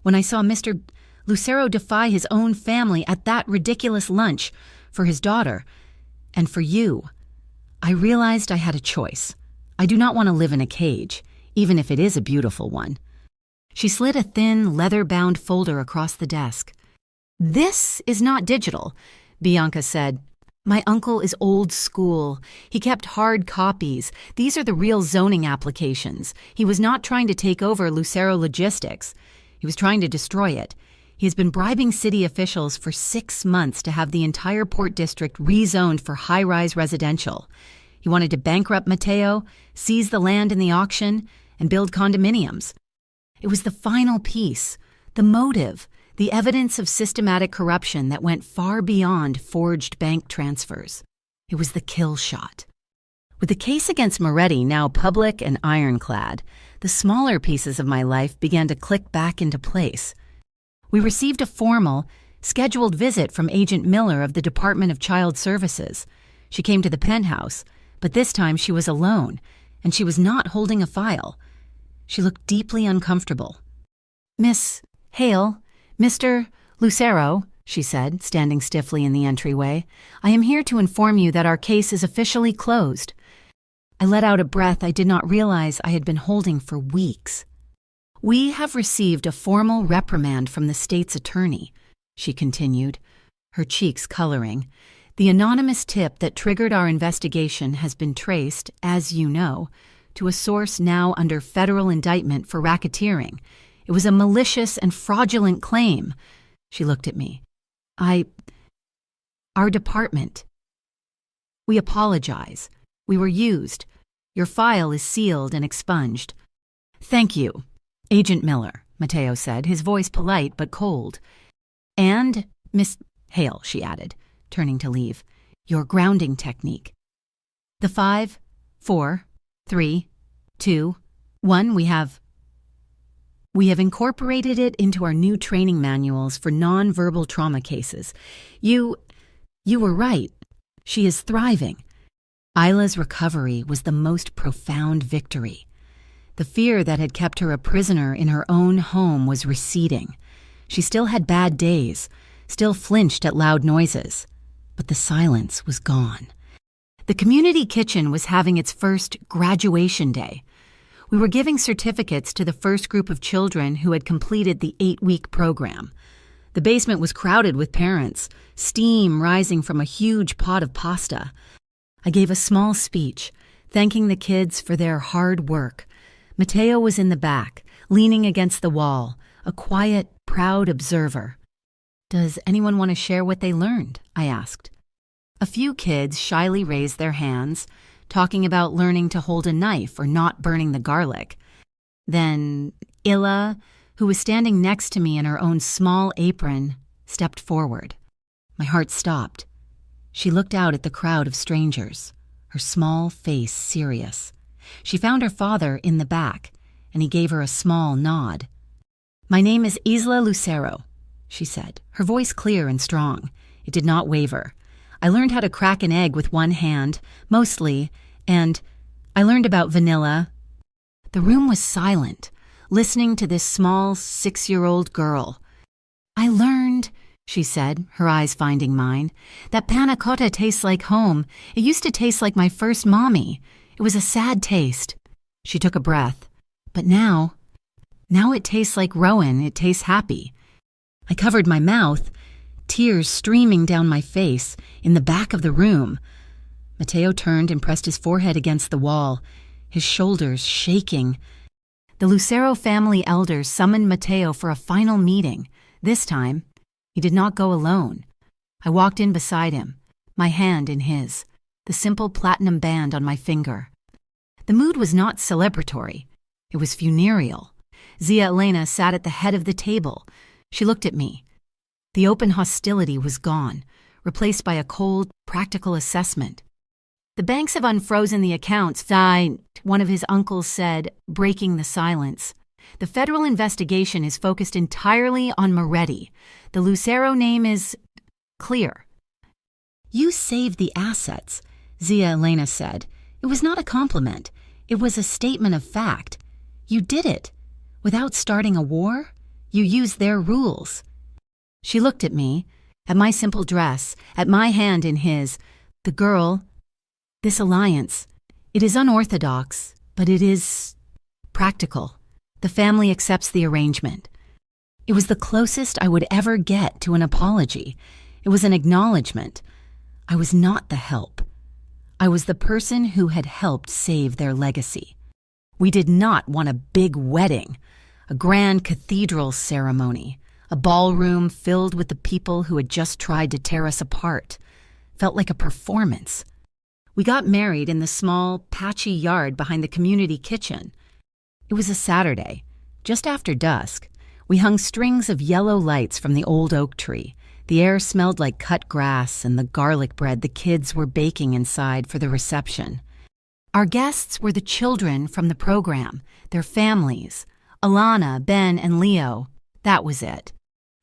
"When I saw Mr. Lucero defy his own family at that ridiculous lunch for his daughter and for you, I realized I had a choice. I do not want to live in a cage, even if it is a beautiful one." She slid a thin, leather-bound folder across the desk. "This is not digital," Bianca said. "My uncle is old school. He kept hard copies. These are the real zoning applications. He was not trying to take over Lucero Logistics. He was trying to destroy it. He has been bribing city officials for 6 months to have the entire port district rezoned for high-rise residential. He wanted to bankrupt Matteo, seize the land in the auction, and build condominiums. It was the final piece, the motive, the evidence of systematic corruption that went far beyond forged bank transfers. It was the kill shot. With the case against Moretti now public and ironclad, the smaller pieces of my life began to click back into place. We received a formal, scheduled visit from Agent Miller of the Department of Child Services. She came to the penthouse, but this time she was alone, and she was not holding a file. She looked deeply uncomfortable. "Miss Hale, Mr. Lucero," she said, standing stiffly in the entryway, "I am here to inform you that our case is officially closed." I let out a breath I did not realize I had been holding for weeks. "We have received a formal reprimand from the state's attorney," she continued, her cheeks coloring. "The anonymous tip that triggered our investigation has been traced, as you know, to a source now under federal indictment for racketeering. It was a malicious and fraudulent claim." She looked at me. "Our department. We apologize. We were used. Your file is sealed and expunged." "Thank you, Agent Miller," Matteo said, his voice polite but cold. "And, Miss Hale," she added, turning to leave, "your grounding technique. The 5, 4, 3, 2, 1, we have incorporated it into our new training manuals for non-verbal trauma cases. You were right. She is thriving." Isla's recovery was the most profound victory. The fear that had kept her a prisoner in her own home was receding. She still had bad days, still flinched at loud noises, but the silence was gone. The community kitchen was having its first graduation day. We were giving certificates to the first group of children who had completed the 8-week program. The basement was crowded with parents, steam rising from a huge pot of pasta. I gave a small speech, thanking the kids for their hard work. Mateo was in the back, leaning against the wall, a quiet, proud observer. "Does anyone want to share what they learned?" I asked. A few kids shyly raised their hands, talking about learning to hold a knife or not burning the garlic. Then Illa, who was standing next to me in her own small apron, stepped forward. My heart stopped. She looked out at the crowd of strangers, her small face serious. She found her father in the back, and he gave her a small nod. "My name is Isla Lucero," she said, her voice clear and strong. It did not waver. "I learned how to crack an egg with one hand, mostly, and I learned about vanilla." The room was silent, listening to this small 6-year-old girl. "I learned," she said, her eyes finding mine, "that panna cotta tastes like home. It used to taste like my first mommy. It was a sad taste." She took a breath. "But now it tastes like Rowan. It tastes happy." I covered my mouth, tears streaming down my face, in the back of the room. Mateo turned and pressed his forehead against the wall, his shoulders shaking. The Lucero family elders summoned Mateo for a final meeting. This time, he did not go alone. I walked in beside him, my hand in his, the simple platinum band on my finger. The mood was not celebratory. It was funereal. Zia Elena sat at the head of the table. She looked at me. The open hostility was gone, replaced by a cold, practical assessment. "The banks have unfrozen the accounts," one of his uncles said, breaking the silence. "The federal investigation is focused entirely on Moretti. The Lucero name is clear." "You saved the assets," Zia Elena said. "It was not a compliment. It was a statement of fact. You did it. Without starting a war, you used their rules." She looked at me, at my simple dress, at my hand in his. "The girl, this alliance, it is unorthodox, but it is practical. The family accepts the arrangement." It was the closest I would ever get to an apology. It was an acknowledgement. I was not the help. I was the person who had helped save their legacy. We did not want a big wedding, a grand cathedral ceremony, a ballroom filled with the people who had just tried to tear us apart. Felt like a performance. We got married in the small, patchy yard behind the community kitchen. It was a Saturday, just after dusk. We hung strings of yellow lights from the old oak tree. The air smelled like cut grass and the garlic bread the kids were baking inside for the reception. Our guests were the children from the program, their families. Alana, Ben, and Leo. That was it.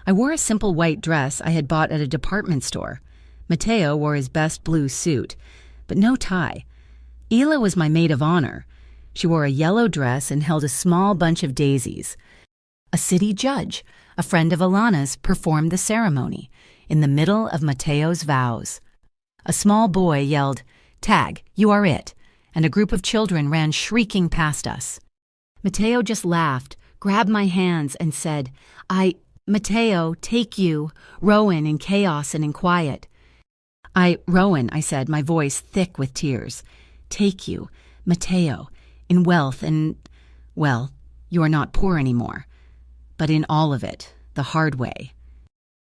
I wore a simple white dress I had bought at a department store. Mateo wore his best blue suit, but no tie. Ila was my maid of honor. She wore a yellow dress and held a small bunch of daisies. A city judge, a friend of Alana's, performed the ceremony in the middle of Mateo's vows. A small boy yelled, "Tag, you are it," and a group of children ran shrieking past us. Mateo just laughed, grabbed my hands, and said, Mateo, take you, Rowan, in chaos and in quiet." "Rowan," I said, my voice thick with tears. "Take you, Mateo, in wealth and, well, you are not poor anymore. But in all of it, the hard way."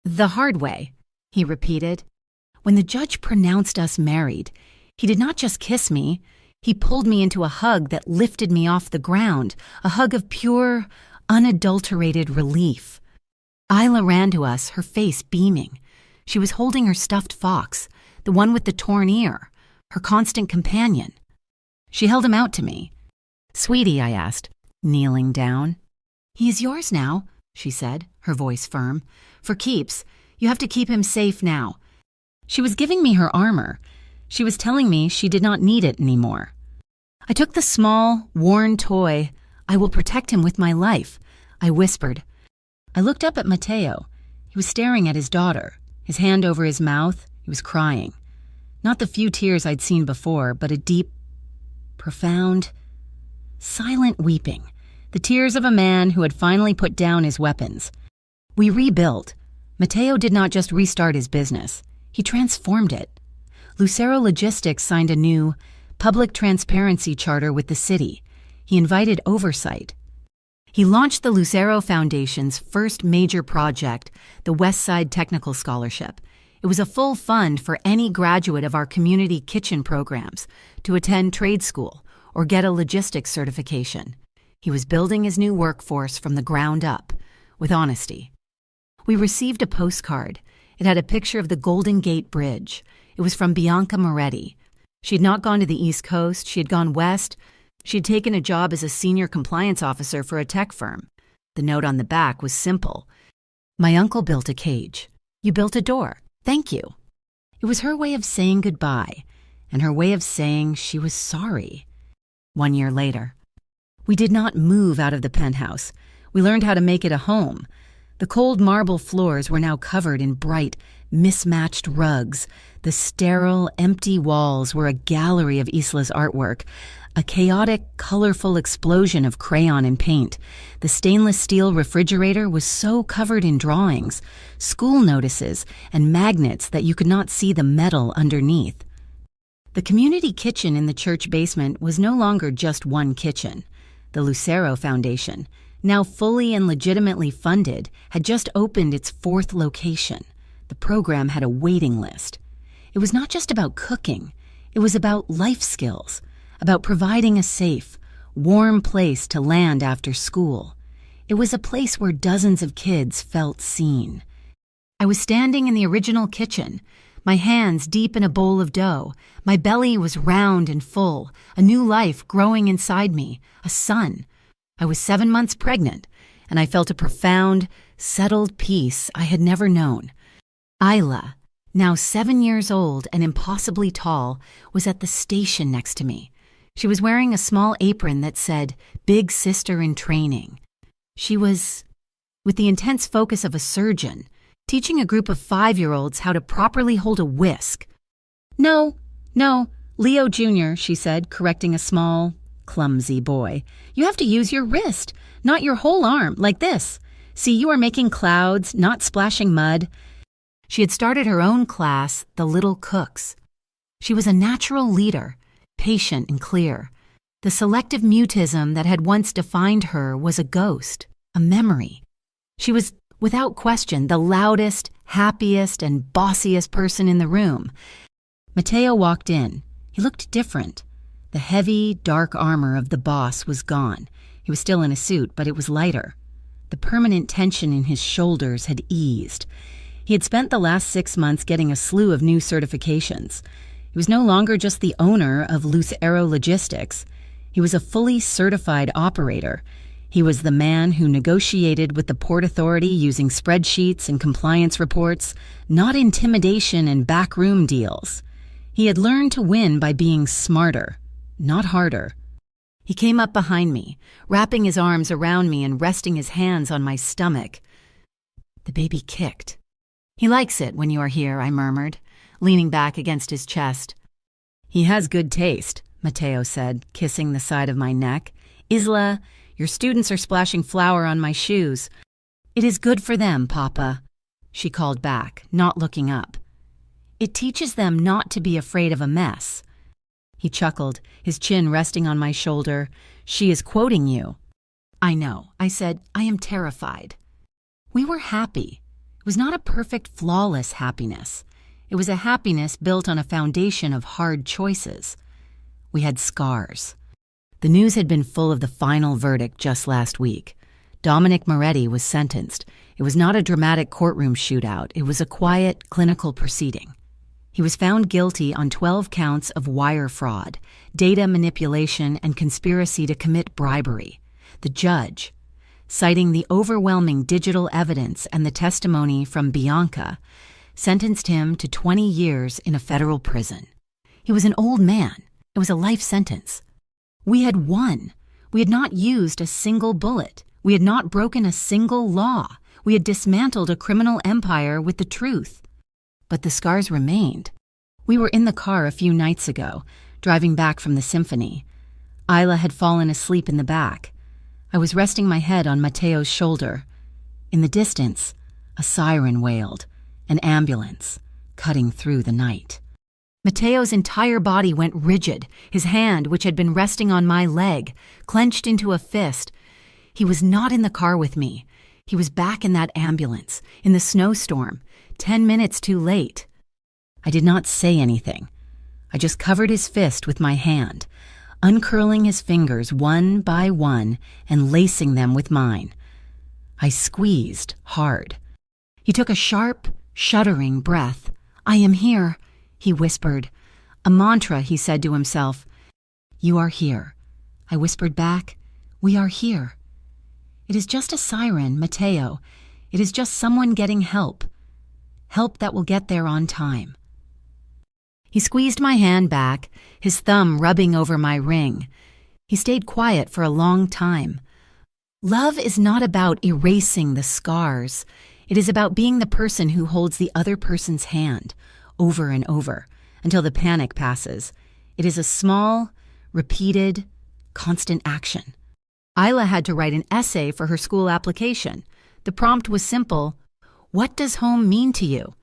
"The hard way," he repeated. When the judge pronounced us married, he did not just kiss me. He pulled me into a hug that lifted me off the ground, a hug of pure, unadulterated relief. Isla ran to us, her face beaming. She was holding her stuffed fox, the one with the torn ear, her constant companion. She held him out to me. "Sweetie," I asked, kneeling down. "He is yours now," she said, her voice firm. "For keeps. You have to keep him safe now." She was giving me her armor. She was telling me she did not need it anymore. I took the small, worn toy. "I will protect him with my life," I whispered. I looked up at Mateo. He was staring at his daughter, his hand over his mouth. He was crying. Not the few tears I'd seen before, but a deep, profound, silent weeping. The tears of a man who had finally put down his weapons. We rebuilt. Mateo did not just restart his business. He transformed it. Lucero Logistics signed a new, public transparency charter with the city. He invited oversight. He launched the Lucero Foundation's first major project, the West Side Technical Scholarship. It was a full fund for any graduate of our community kitchen programs to attend trade school or get a logistics certification. He was building his new workforce from the ground up, with honesty. We received a postcard. It had a picture of the Golden Gate Bridge. It was from Bianca Moretti. She had not gone to the East Coast. She had gone west. She had taken a job as a senior compliance officer for a tech firm. The note on the back was simple. My uncle built a cage. You built a door. Thank you. It was her way of saying goodbye, and her way of saying she was sorry. 1 year later. We did not move out of the penthouse. We learned how to make it a home. The cold marble floors were now covered in bright, mismatched rugs. The sterile, empty walls were a gallery of Isla's artwork, a chaotic, colorful explosion of crayon and paint. The stainless steel refrigerator was so covered in drawings, school notices, and magnets that you could not see the metal underneath. The community kitchen in the church basement was no longer just one kitchen. The Lucero Foundation, now fully and legitimately funded, had just opened its 4th location. The program had a waiting list. It was not just about cooking. It was about life skills, about providing a safe, warm place to land after school. It was a place where dozens of kids felt seen. I was standing in the original kitchen, my hands deep in a bowl of dough. My belly was round and full, a new life growing inside me, a son. I was 7 months pregnant, and I felt a profound, settled peace I had never known. Isla, now 7 years old and impossibly tall, was at the station next to me. She was wearing a small apron that said, "Big Sister in Training." She was, with the intense focus of a surgeon, teaching a group of 5-year-olds how to properly hold a whisk. No, Leo Jr., she said, correcting a small, clumsy boy. You have to use your wrist, not your whole arm, like this. See, you are making clouds, not splashing mud. She had started her own class, the Little Cooks. She was a natural leader, patient and clear. The selective mutism that had once defined her was a ghost, a memory. She was, without question, the loudest, happiest, and bossiest person in the room. Mateo walked in. He looked different. The heavy, dark armor of the boss was gone. He was still in a suit, but it was lighter. The permanent tension in his shoulders had eased. He had spent the last 6 months getting a slew of new certifications. He was no longer just the owner of Lucero Logistics. He was a fully certified operator. He was the man who negotiated with the Port Authority using spreadsheets and compliance reports, not intimidation and backroom deals. He had learned to win by being smarter, not harder. He came up behind me, wrapping his arms around me and resting his hands on my stomach. The baby kicked. He likes it when you are here, I murmured, leaning back against his chest. He has good taste, Mateo said, kissing the side of my neck. Isla, your students are splashing flour on my shoes. It is good for them, Papa, she called back, not looking up. It teaches them not to be afraid of a mess. He chuckled, his chin resting on my shoulder. She is quoting you. I know, I said. I am terrified. We were happy. It was not a perfect, flawless happiness. It was a happiness built on a foundation of hard choices. We had scars. The news had been full of the final verdict just last week. Dominic Moretti was sentenced. It was not a dramatic courtroom shootout. It was a quiet, clinical proceeding. He was found guilty on 12 counts of wire fraud, data manipulation, and conspiracy to commit bribery. The judge, citing the overwhelming digital evidence and the testimony from Bianca, sentenced him to 20 years in a federal prison. He was an old man. It was a life sentence. We had won. We had not used a single bullet. We had not broken a single law. We had dismantled a criminal empire with the truth. But the scars remained. We were in the car a few nights ago, driving back from the symphony. Isla had fallen asleep in the back. I was resting my head on Mateo's shoulder. In the distance, a siren wailed, an ambulance, cutting through the night. Mateo's entire body went rigid, his hand, which had been resting on my leg, clenched into a fist. He was not in the car with me. He was back in that ambulance, in the snowstorm, 10 minutes too late. I did not say anything. I just covered his fist with my hand, uncurling his fingers one by one and lacing them with mine. I squeezed hard. He took a sharp, shuddering breath. "I am here," he whispered. A mantra, he said to himself. "You are here." I whispered back, "We are here." It is just a siren, Mateo. It is just someone getting help. Help that will get there on time. He squeezed my hand back, his thumb rubbing over my ring. He stayed quiet for a long time. Love is not about erasing the scars. It is about being the person who holds the other person's hand, over and over, until the panic passes. It is a small, repeated, constant action. Isla had to write an essay for her school application. The prompt was simple: "What does home mean to you?"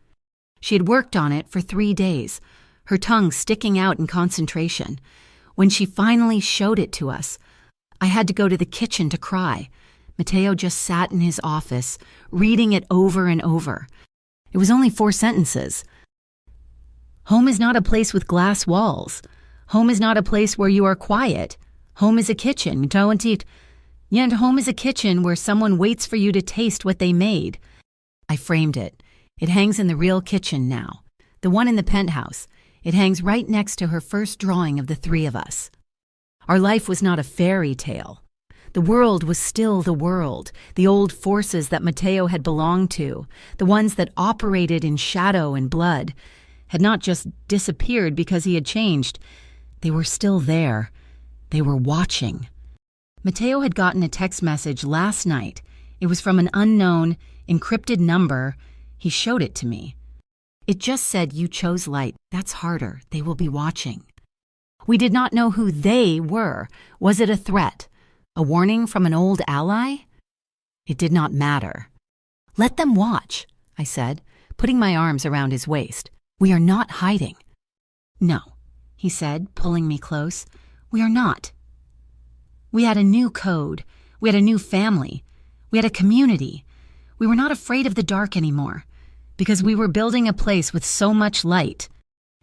She had worked on it for 3 days, her tongue sticking out in concentration. When she finally showed it to us, I had to go to the kitchen to cry. Mateo just sat in his office, reading it over and over. It was only 4 sentences. Home is not a place with glass walls. Home is not a place where you are quiet. Home is a kitchen, don't eat. Yet home is a kitchen where someone waits for you to taste what they made. I framed it. It hangs in the real kitchen now, the one in the penthouse. It hangs right next to her first drawing of the 3 of us. Our life was not a fairy tale. The world was still the world, the old forces that Mateo had belonged to, the ones that operated in shadow and blood, had not just disappeared because he had changed. They were still there. They were watching. Mateo had gotten a text message last night. It was from an unknown, encrypted number. He showed it to me. It just said, "You chose light. That's harder. They will be watching." We did not know who they were. Was it a threat? A warning from an old ally? It did not matter. "Let them watch," I said, putting my arms around his waist. "We are not hiding." "No," he said, pulling me close. "We are not." We had a new code. We had a new family. We had a community. We were not afraid of the dark anymore, because we were building a place with so much light.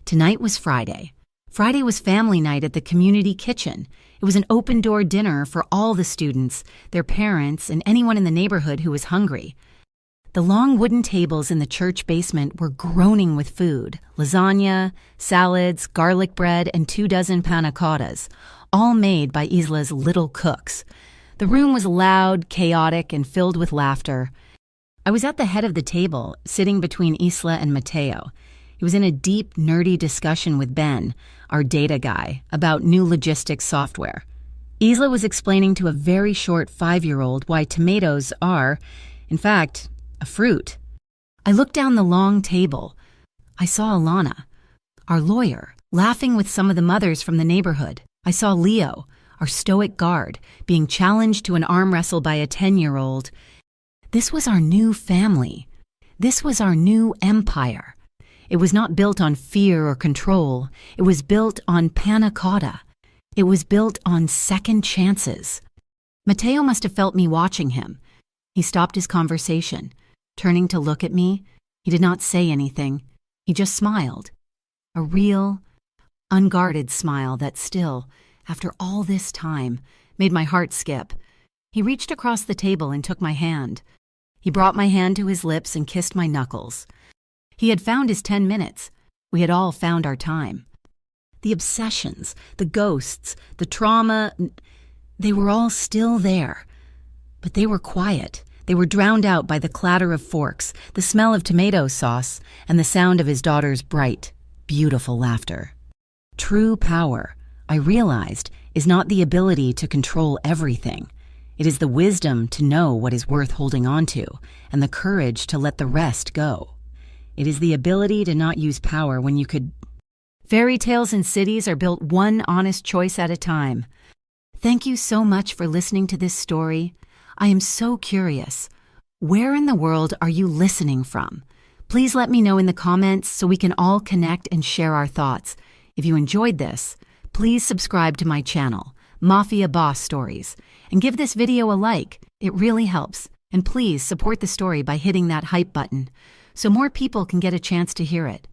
Tonight was Friday. Friday was family night at the community kitchen. It was an open-door dinner for all the students, their parents, and anyone in the neighborhood who was hungry. The long wooden tables in the church basement were groaning with food: lasagna, salads, garlic bread, and 24 panna cottas, all made by Isla's little cooks. The room was loud, chaotic, and filled with laughter. I was at the head of the table, sitting between Isla and Mateo. He was in a deep, nerdy discussion with Ben, our data guy, about new logistics software. Isla was explaining to a very short 5-year-old why tomatoes are, in fact, a fruit. I looked down the long table. I saw Alana, our lawyer, laughing with some of the mothers from the neighborhood. I saw Leo, our stoic guard, being challenged to an arm wrestle by a 10-year-old. This was our new family. This was our new empire. It was not built on fear or control. It was built on panna cotta. It was built on second chances. Mateo must have felt me watching him. He stopped his conversation, turning to look at me. He did not say anything. He just smiled. A real, unguarded smile that still, after all this time, made my heart skip. He reached across the table and took my hand. He brought my hand to his lips and kissed my knuckles. He had found his 10 minutes. We had all found our time. The obsessions, the ghosts, the trauma, they were all still there. But they were quiet. They were drowned out by the clatter of forks, the smell of tomato sauce, and the sound of his daughter's bright, beautiful laughter. True power, I realized, is not the ability to control everything. It is the wisdom to know what is worth holding on to, and the courage to let the rest go. It is the ability to not use power when you could. Fairy tales and cities are built one honest choice at a time. Thank you so much for listening to this story. I am so curious. Where in the world are you listening from? Please let me know in the comments so we can all connect and share our thoughts. If you enjoyed this, please subscribe to my channel, Mafia Boss Stories, and give this video a like. It really helps. And please support the story by hitting that hype button so more people can get a chance to hear it.